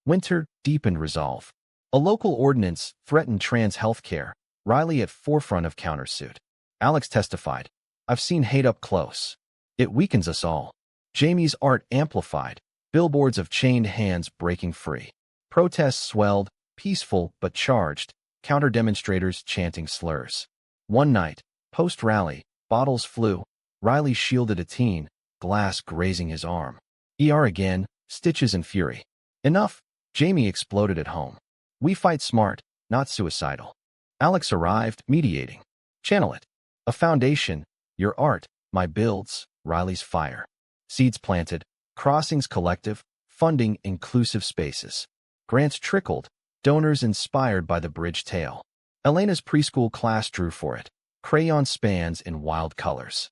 A: Winter deepened resolve. A local ordinance threatened trans health care. Riley at forefront of countersuit. Alex testified. I've seen hate up close. It weakens us all. Jamie's art amplified. Billboards of chained hands breaking free. Protests swelled, peaceful but charged. Counter-demonstrators chanting slurs. One night, post-rally, bottles flew. Riley shielded a teen, glass grazing his arm. ER again, stitches and fury. Enough, Jamie exploded at home. We fight smart, not suicidal. Alex arrived, mediating. Channel it. A foundation, your art, my builds, Riley's fire. Seeds planted, crossings collective, funding inclusive spaces. Grants trickled, donors inspired by the bridge tale. Elena's preschool class drew for it. Crayon spans in wild colors.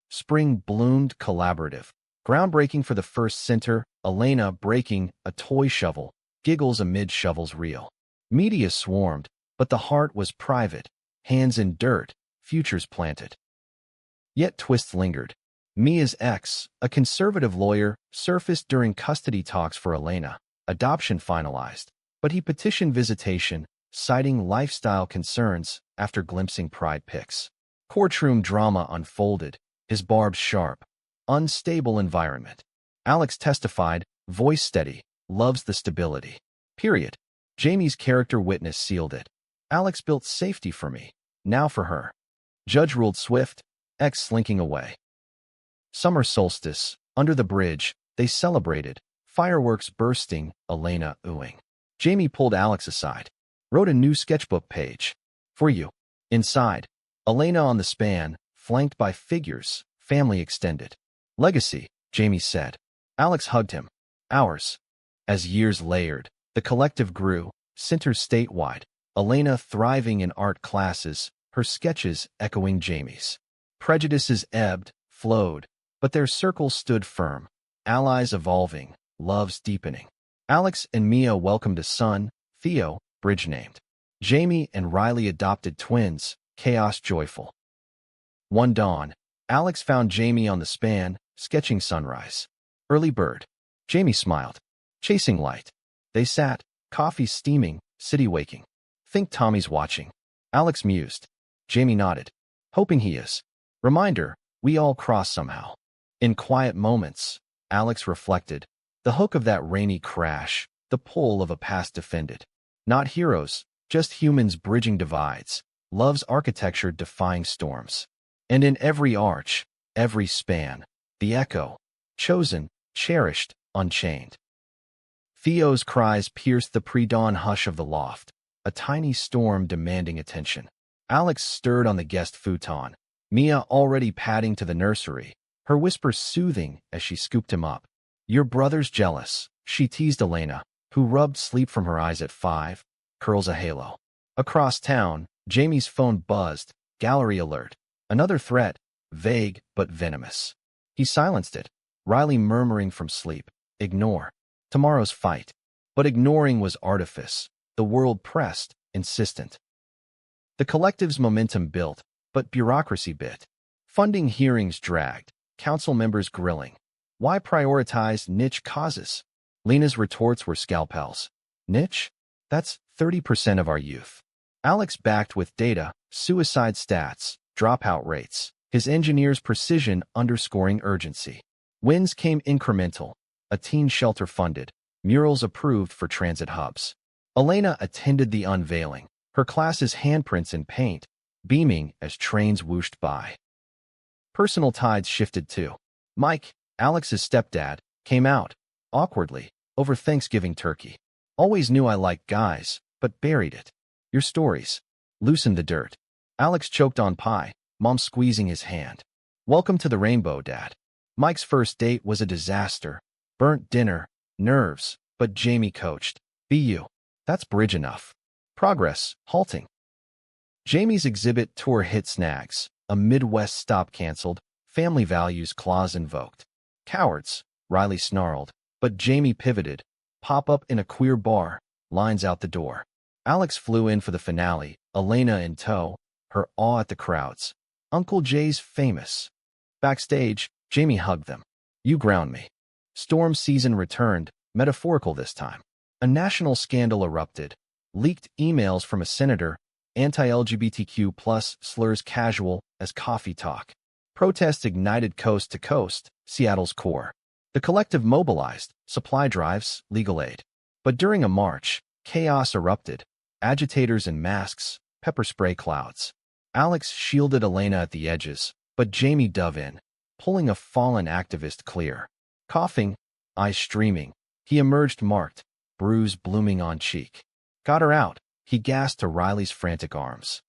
A: Spring bloomed collaborative. Groundbreaking for the first center, Elena breaking a toy shovel, giggles amid shovels reel. Media swarmed, but the heart was private, hands in dirt, futures planted. Yet twists lingered. Mia's ex, a conservative lawyer, surfaced during custody talks for Elena. Adoption finalized, but he petitioned visitation, citing lifestyle concerns after glimpsing pride pics. Courtroom drama unfolded, his barbs sharp. Unstable environment. Alex testified, voice steady, loves the stability. Period. Jamie's character witness sealed it. Alex built safety for me, now for her. Judge ruled swift, ex slinking away. Summer solstice, under the bridge, they celebrated, fireworks bursting, Elena oohing. Jamie pulled Alex aside, wrote a new sketchbook page. For you. Inside, Elena on the span, flanked by figures, family extended. Legacy, Jamie said. Alex hugged him. Ours. As years layered, the collective grew, centers statewide. Elena thriving in art classes, her sketches echoing Jamie's. Prejudices ebbed, flowed, but their circles stood firm. Allies evolving, loves deepening. Alex and Mia welcomed a son, Theo, bridge named. Jamie and Riley adopted twins, chaos joyful. One dawn, Alex found Jamie on the span, sketching sunrise. Early bird. Jamie smiled. Chasing light. They sat, coffee steaming, city waking. Think Tommy's watching. Alex mused. Jamie nodded. Hoping he is. Reminder, we all cross somehow. In quiet moments, Alex reflected. The hook of that rainy crash, the pull of a past defended. Not heroes, just humans bridging divides. Love's architecture defying storms. And in every arch, every span, the echo, chosen, cherished, unchained. Theo's cries pierced the pre-dawn hush of the loft, a tiny storm demanding attention. Alex stirred on the guest futon, Mia already padding to the nursery, her whisper soothing as she scooped him up. Your brother's jealous, she teased Elena, who rubbed sleep from her eyes at 5, curls a halo. Across town, Jamie's phone buzzed, gallery alert. Another threat, vague but venomous. He silenced it, Riley murmuring from sleep, ignore. Tomorrow's fight. But ignoring was artifice. The world pressed, insistent. The collective's momentum built, but bureaucracy bit. Funding hearings dragged, council members grilling. Why prioritize niche causes? Lena's retorts were scalpels. Niche? That's 30% of our youth. Alex backed with data, suicide stats, dropout rates, his engineer's precision underscoring urgency. Wins came incremental, a teen shelter funded, murals approved for transit hubs. Elena attended the unveiling, her class's handprints in paint, beaming as trains whooshed by. Personal tides shifted too. Mike, Alex's stepdad, came out, awkwardly, over Thanksgiving turkey. Always knew I liked guys, but buried it. Your stories. Loosened the dirt. Alex choked on pie, Mom squeezing his hand. Welcome to the rainbow, Dad. Mike's first date was a disaster. Burnt dinner, nerves, but Jamie coached. Be you. That's bridge enough. Progress, halting. Jamie's exhibit tour hit snags. A Midwest stop canceled. Family values clause invoked. Cowards, Riley snarled. But Jamie pivoted. Pop-up in a queer bar, lines out the door. Alex flew in for the finale, Elena in tow, her awe at the crowds. Uncle Jay's famous. Backstage, Jamie hugged them. You ground me. Storm season returned, metaphorical this time. A national scandal erupted. Leaked emails from a senator, anti-LGBTQ plus slurs casual as coffee talk. Protests ignited coast to coast, Seattle's core. The collective mobilized, supply drives, legal aid. But during a march, chaos erupted. Agitators in masks, pepper spray clouds. Alex shielded Elena at the edges, but Jamie dove in, pulling a fallen activist clear. Coughing, eyes streaming, he emerged marked, bruise blooming on cheek. Got her out, he gasped to Riley's frantic arms.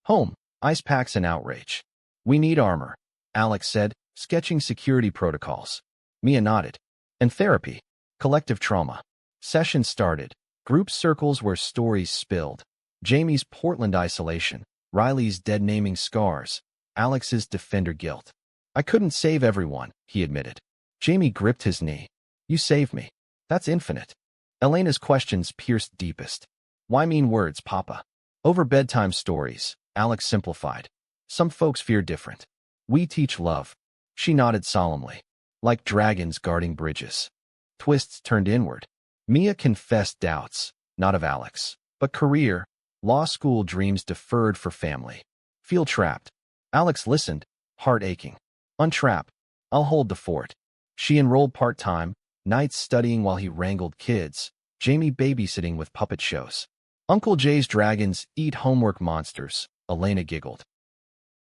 A: Home, ice packs and outrage. We need armor, Alex said, sketching security protocols. Mia nodded. And therapy. Collective trauma. Session started. Group circles where stories spilled. Jamie's Portland isolation. Riley's dead-naming scars. Alex's defender guilt. I couldn't save everyone, he admitted. Jamie gripped his knee. You saved me. That's infinite. Elena's questions pierced deepest. Why mean words, Papa? Over bedtime stories, Alex simplified. Some folks fear different. We teach love. She nodded solemnly. Like dragons guarding bridges. Twists turned inward. Mia confessed doubts, not of Alex, but career, law school dreams deferred for family. Feel trapped. Alex listened, heart aching. Untrap. I'll hold the fort. She enrolled part-time, nights studying while he wrangled kids, Jamie babysitting with puppet shows. Uncle Jay's dragons eat homework monsters, Elena giggled.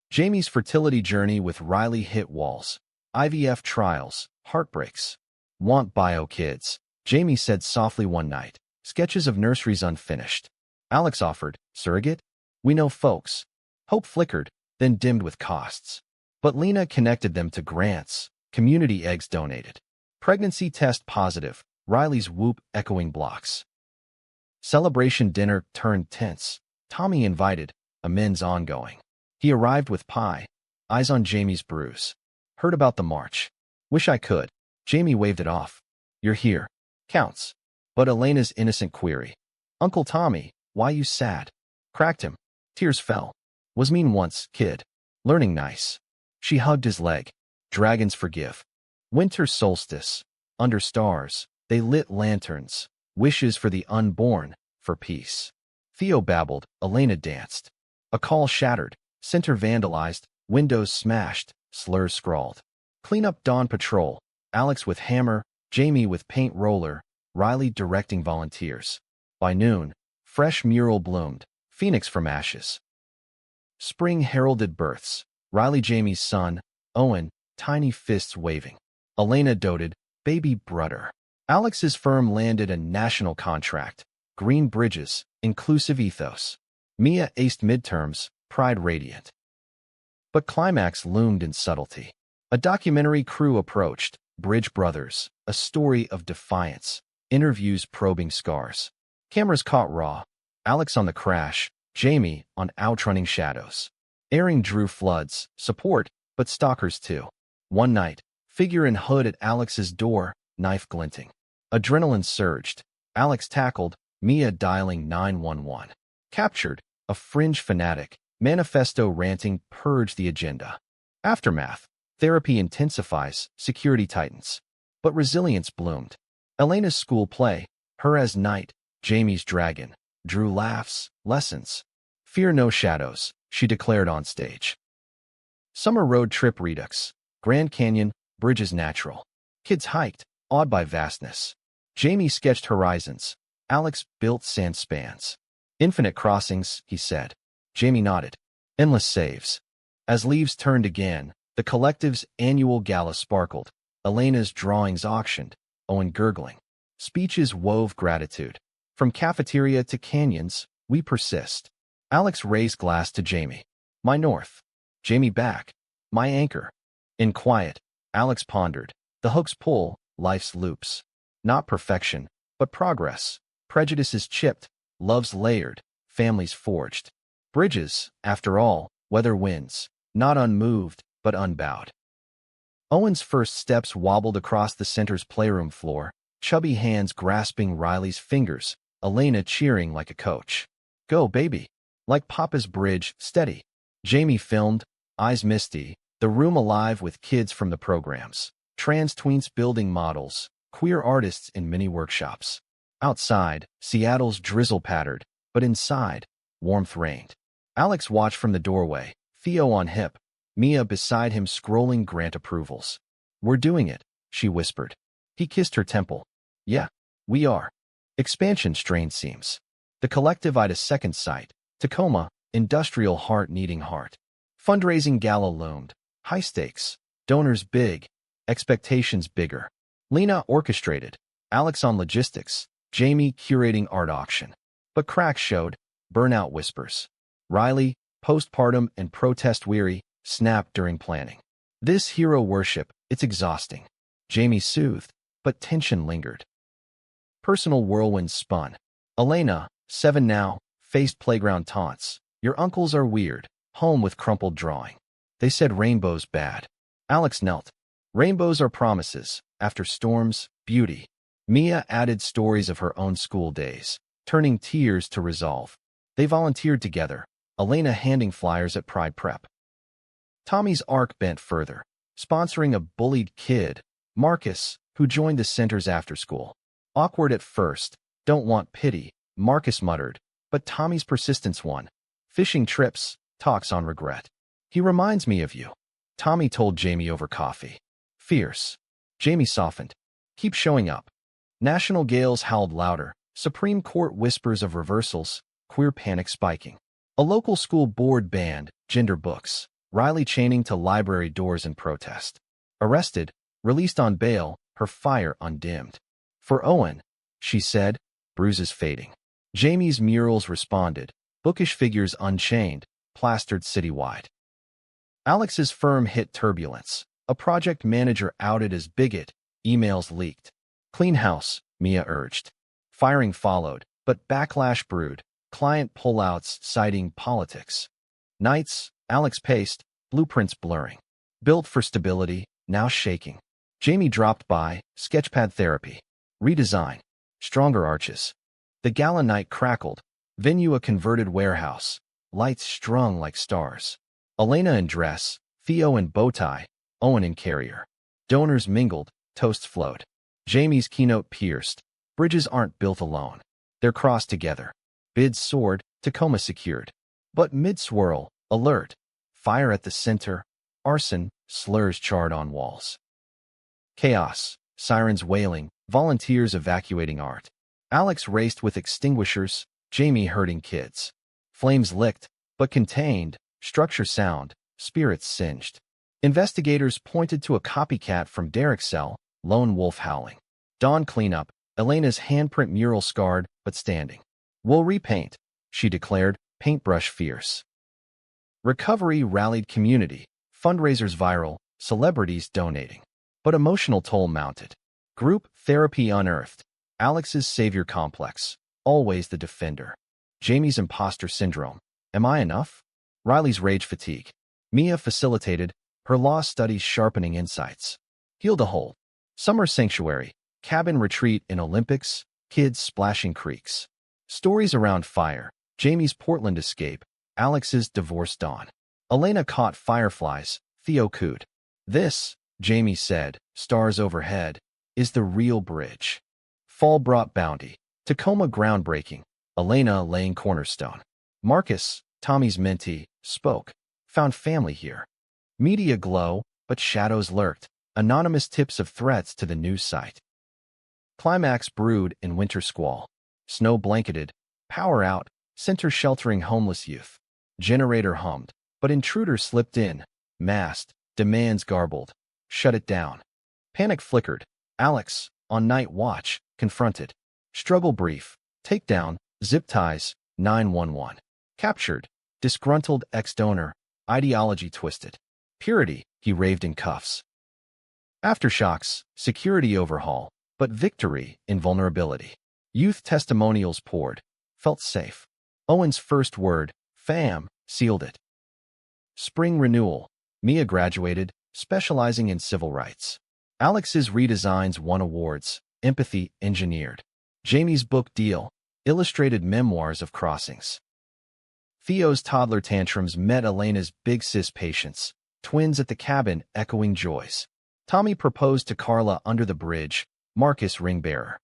A: Jamie's fertility journey with Riley hit walls. IVF trials, heartbreaks. Want bio kids, Jamie said softly one night. Sketches of nurseries unfinished. Alex offered, surrogate? We know folks. Hope flickered, then dimmed with costs. But Lena connected them to grants, community eggs donated. Pregnancy test positive, Riley's whoop echoing blocks. Celebration dinner turned tense. Tommy invited, amends ongoing. He arrived with pie, eyes on Jamie's bruise. Heard about the march. Wish I could. Jamie waved it off. You're here. Counts. But Elena's innocent query. Uncle Tommy, why you sad? Cracked him. Tears fell. Was mean once, kid. Learning nice. She hugged his leg. Dragons forgive. Winter solstice. Under stars, they lit lanterns. Wishes for the unborn, for peace. Theo babbled, Elena danced. A call shattered, center vandalized, windows smashed, slurs scrawled. Clean up dawn patrol, Alex with hammer, Jamie with paint roller, Riley directing volunteers. By noon, fresh mural bloomed, phoenix from ashes. Spring heralded births, Riley Jamie's son, Owen, tiny fists waving. Elena doted, baby brudder. Alex's firm landed a national contract, green bridges, inclusive ethos. Mia aced midterms, pride radiant. But climax loomed in subtlety. A documentary crew approached, Bridge Brothers, a story of defiance, interviews probing scars. Cameras caught raw, Alex on the crash, Jamie on outrunning shadows. Airing drew floods, support, but stalkers too. One night, figure in hood at Alex's door, knife glinting. Adrenaline surged. Alex tackled, Mia dialing 911. Captured, a fringe fanatic, manifesto ranting purged the agenda. Aftermath, therapy intensifies, security tightens. But resilience bloomed. Elena's school play, her as knight, Jamie's dragon, drew laughs, lessons. Fear no shadows, she declared on stage. Summer road trip redux. Grand Canyon, Bridges Natural. Kids hiked, awed by vastness. Jamie sketched horizons. Alex built sand spans. Infinite crossings, he said. Jamie nodded. Endless saves. As leaves turned again, the collective's annual gala sparkled. Elena's drawings auctioned, Owen gurgling. Speeches wove gratitude. From cafeteria to canyons, we persist. Alex raised glass to Jamie. My north. Jamie back. My anchor. In quiet, Alex pondered. The hooks pull, life's loops. Not perfection, but progress. Prejudices chipped, love's layered, families forged. Bridges, after all, weather winds. Not unmoved, but unbowed. Owen's first steps wobbled across the center's playroom floor, chubby hands grasping Riley's fingers, Elena cheering like a coach. Go, baby. Like Papa's bridge, steady. Jamie filmed, eyes misty, the room alive with kids from the programs. Trans tweens building models, queer artists in mini workshops. Outside, Seattle's drizzle pattered, but inside, warmth reigned. Alex watched from the doorway, Theo on hip, Mia beside him scrolling grant approvals. We're doing it, she whispered. He kissed her temple. Yeah, we are. Expansion strained seams. The collective eyed a second site, Tacoma, industrial heart needing heart. Fundraising gala loomed. High stakes. Donors big. Expectations bigger. Lena orchestrated. Alex on logistics. Jamie curating art auction. But cracks showed. Burnout whispers. Riley, postpartum and protest weary, snapped during planning. This hero worship, it's exhausting. Jamie soothed, but tension lingered. Personal whirlwinds spun. Elena, 7 now, faced playground taunts. Your uncles are weird. Home with crumpled drawing. They said rainbows bad. Alex knelt. Rainbows are promises. After storms, beauty. Mia added stories of her own school days, turning tears to resolve. They volunteered together, Elena handing flyers at Pride Prep. Tommy's arc bent further, sponsoring a bullied kid, Marcus, who joined the center's after school. Awkward at first, don't want pity, Marcus muttered, but Tommy's persistence won. Fishing trips, talks on regret. He reminds me of you. Tommy told Jamie over coffee. Fierce. Jamie softened. Keep showing up. National gales howled louder, Supreme Court whispers of reversals, queer panic spiking. A local school board banned gender books, Riley chaining to library doors in protest. Arrested, released on bail, her fire undimmed. For Owen, she said, bruises fading. Jamie's murals responded, bookish figures unchained, plastered citywide. Alex's firm hit turbulence. A project manager outed as bigot, emails leaked. Clean house, Mia urged. Firing followed, but backlash brewed, client pullouts citing politics. Nights, Alex paced, blueprints blurring. Built for stability, now shaking. Jamie dropped by, sketchpad therapy. Redesign. Stronger arches. The gala night crackled. Venue a converted warehouse. Lights strung like stars. Elena in dress, Theo in bow tie, Owen in carrier. Donors mingled, toasts flowed. Jamie's keynote pierced. Bridges aren't built alone. They're crossed together. Bids soared, Tacoma secured. But mid-swirl, alert. Fire at the center. Arson, slurs charred on walls. Chaos, sirens wailing, volunteers evacuating art. Alex raced with extinguishers, Jamie herding kids. Flames licked, but contained, structure sound, spirits singed. Investigators pointed to a copycat from Derek's cell, lone wolf howling. Dawn cleanup, Elena's handprint mural scarred, but standing. We'll repaint, she declared, paintbrush fierce. Recovery rallied community, fundraisers viral, celebrities donating. But emotional toll mounted. Group therapy unearthed. Alex's savior complex, always the defender. Jamie's imposter syndrome. Am I enough? Riley's rage fatigue. Mia facilitated, her law studies sharpening insights. Healed a hole. Summer sanctuary, cabin retreat in Olympics, kids splashing creeks. Stories around fire, Jamie's Portland escape, Alex's divorce dawn. Elena caught fireflies, Theo cooed. This, Jamie said, stars overhead, is the real bridge. Fall brought bounty, Tacoma groundbreaking, Elena laying cornerstone. Marcus, Tommy's mentee, spoke, found family here. Media glow, but shadows lurked, anonymous tips of threats to the news site. Climax brewed in winter squall. Snow blanketed, power out, center sheltering homeless youth. Generator hummed, but intruder slipped in, masked, demands garbled. Shut it down. Panic flickered. Alex, on night watch, confronted. Struggle brief. Takedown, zip ties, 911. Captured. Disgruntled ex-donor, ideology twisted. Purity, he raved in cuffs. Aftershocks, security overhaul, but victory in vulnerability. Youth testimonials poured. Felt safe. Owen's first word, fam, sealed it. Spring renewal. Mia graduated, specializing in civil rights. Alex's redesigns won awards, empathy engineered. Jamie's book deal, illustrated memoirs of crossings. Theo's toddler tantrums met Elena's big sis patience, twins at the cabin echoing joys. Tommy proposed to Carla under the bridge, Marcus ring bearer.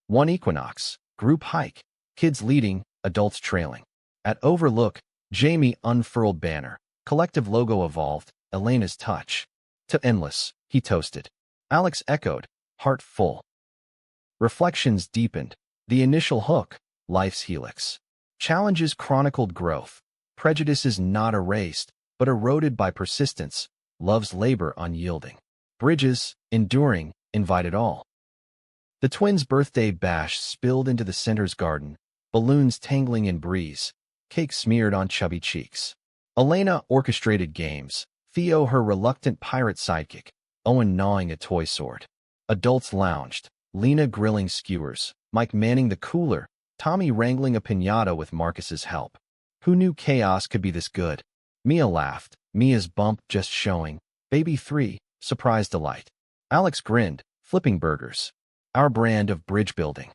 A: One equinox, group hike, kids leading, adults trailing. At Overlook, Jamie unfurled banner, collective logo evolved, Elena's touch. To endless, he toasted. Alex echoed, heart full. Reflections deepened, the initial hook, life's helix. Challenges chronicled growth, prejudices not erased, but eroded by persistence, love's labor unyielding. Bridges, enduring, invited all. The twins' birthday bash spilled into the center's garden, balloons tangling in breeze, cake smeared on chubby cheeks. Elena orchestrated games, Theo her reluctant pirate sidekick, Owen gnawing a toy sword. Adults lounged, Lena grilling skewers, Mike manning the cooler, Tommy wrangling a piñata with Marcus's help. Who knew chaos could be this good? Mia laughed, Mia's bump just showing. Baby 3, surprise delight. Alex grinned, flipping burgers. Our brand of bridge building.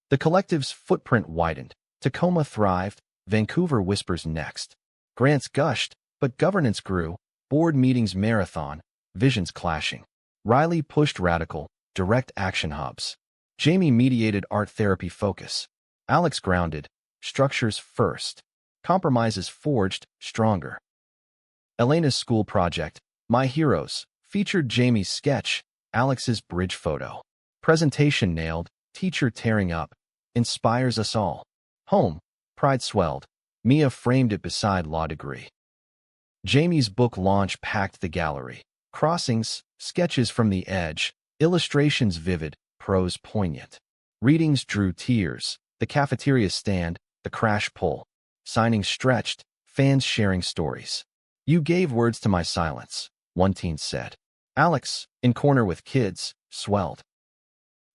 A: The collective's footprint widened. Tacoma thrived, Vancouver whispers next. Grants gushed, but governance grew, board meetings marathon, visions clashing. Riley pushed radical, direct action hubs. Jamie mediated art therapy focus. Alex grounded, structures first. Compromises forged, stronger. Elena's school project, My Heroes, featured Jamie's sketch, Alex's bridge photo. Presentation nailed, teacher tearing up, inspires us all. Home, pride swelled. Mia framed it beside law degree. Jamie's book launch packed the gallery. Crossings, sketches from the edge, illustrations vivid, prose poignant. Readings drew tears, the cafeteria stand, the crash pull. Signings stretched, fans sharing stories. You gave words to my silence, one teen said. Alex, in corner with kids, swelled.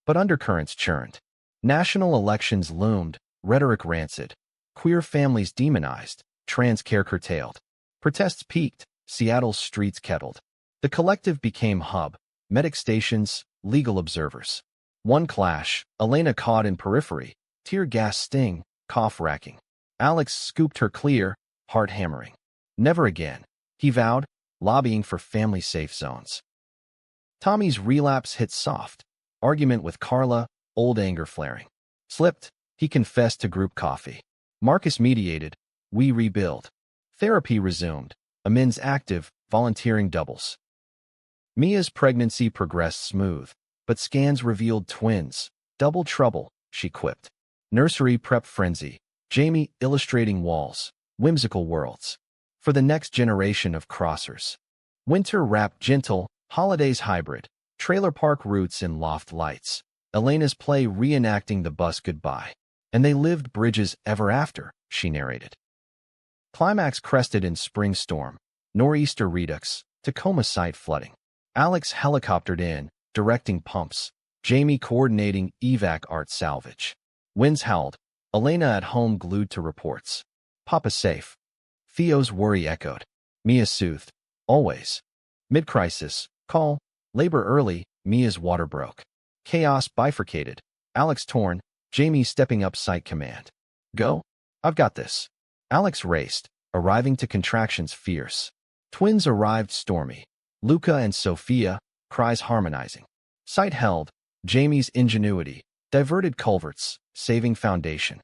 A: But undercurrents churned. National elections loomed, rhetoric rancid. Queer families demonized, trans care curtailed. Protests peaked, Seattle's streets kettled. The collective became hub, medic stations, legal observers. One clash, Elena caught in periphery, tear gas sting, cough racking. Alex scooped her clear, heart hammering. Never again, he vowed, lobbying for family safe zones. Tommy's relapse hit soft. Argument with Carla, old anger flaring. Slipped, he confessed to group coffee. Marcus mediated, we rebuild. Therapy resumed, amends active, volunteering doubles. Mia's pregnancy progressed smooth, but scans revealed twins. Double trouble, she quipped. Nursery prep frenzy. Jamie illustrating walls, whimsical worlds. For the next generation of crossers. Winter wrap gentle, holidays hybrid. Trailer park roots in loft lights. Elena's play reenacting the bus goodbye. And they lived bridges ever after, she narrated. Climax crested in spring storm. Nor'easter redux, Tacoma site flooding. Alex helicoptered in, directing pumps. Jamie coordinating evac art salvage. Winds howled. Elena at home glued to reports. Papa safe. Theo's worry echoed. Mia soothed. Always. Mid-crisis. Call. Labor early. Mia's water broke. Chaos bifurcated. Alex torn. Jamie stepping up site command. Go. I've got this. Alex raced, arriving to contractions fierce. Twins arrived stormy. Luca and Sophia, cries harmonizing. Site held. Jamie's ingenuity. Diverted culverts, saving foundation.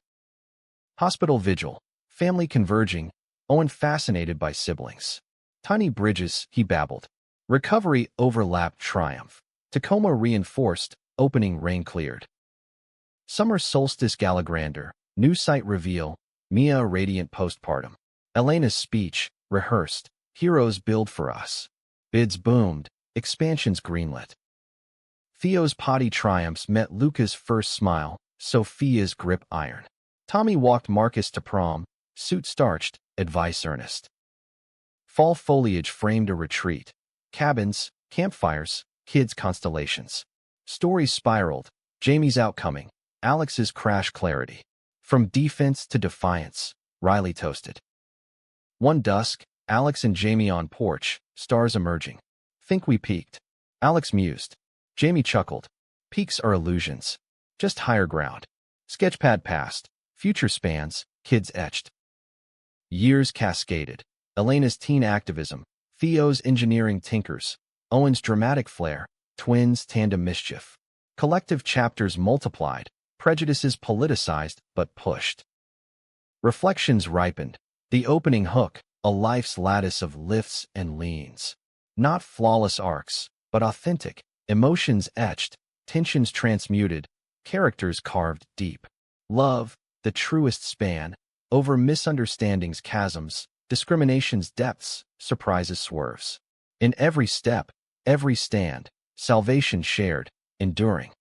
A: Hospital vigil. Family converging. Owen fascinated by siblings. Tiny bridges, he babbled. Recovery overlapped triumph. Tacoma reinforced, opening rain cleared. Summer solstice gala grandeur. New site reveal. Mia radiant postpartum. Elena's speech, rehearsed. Heroes build for us. Bids boomed. Expansions greenlit. Theo's potty triumphs met Luca's first smile, Sophia's grip iron. Tommy walked Marcus to prom, suit starched, advice earnest. Fall foliage framed a retreat. Cabins, campfires, kids' constellations. Stories spiraled. Jamie's outcoming. Alex's crash clarity. From defense to defiance, Riley toasted. One dusk, Alex and Jamie on porch, stars emerging. Think we peaked. Alex mused. Jamie chuckled. Peaks are illusions. Just higher ground. Sketchpad past. Future spans. Kids etched. Years cascaded. Elena's teen activism. Theo's engineering tinkers. Owen's dramatic flair. Twins' tandem mischief. Collective chapters multiplied. Prejudices politicized but pushed. Reflections ripened. The opening hook. A life's lattice of lifts and leans. Not flawless arcs, but authentic. Emotions etched. Tensions transmuted. Characters carved deep. Love, the truest span. Over misunderstandings chasms. Discrimination's depths. Surprises swerves. In every step, every stand. Salvation shared. Enduring.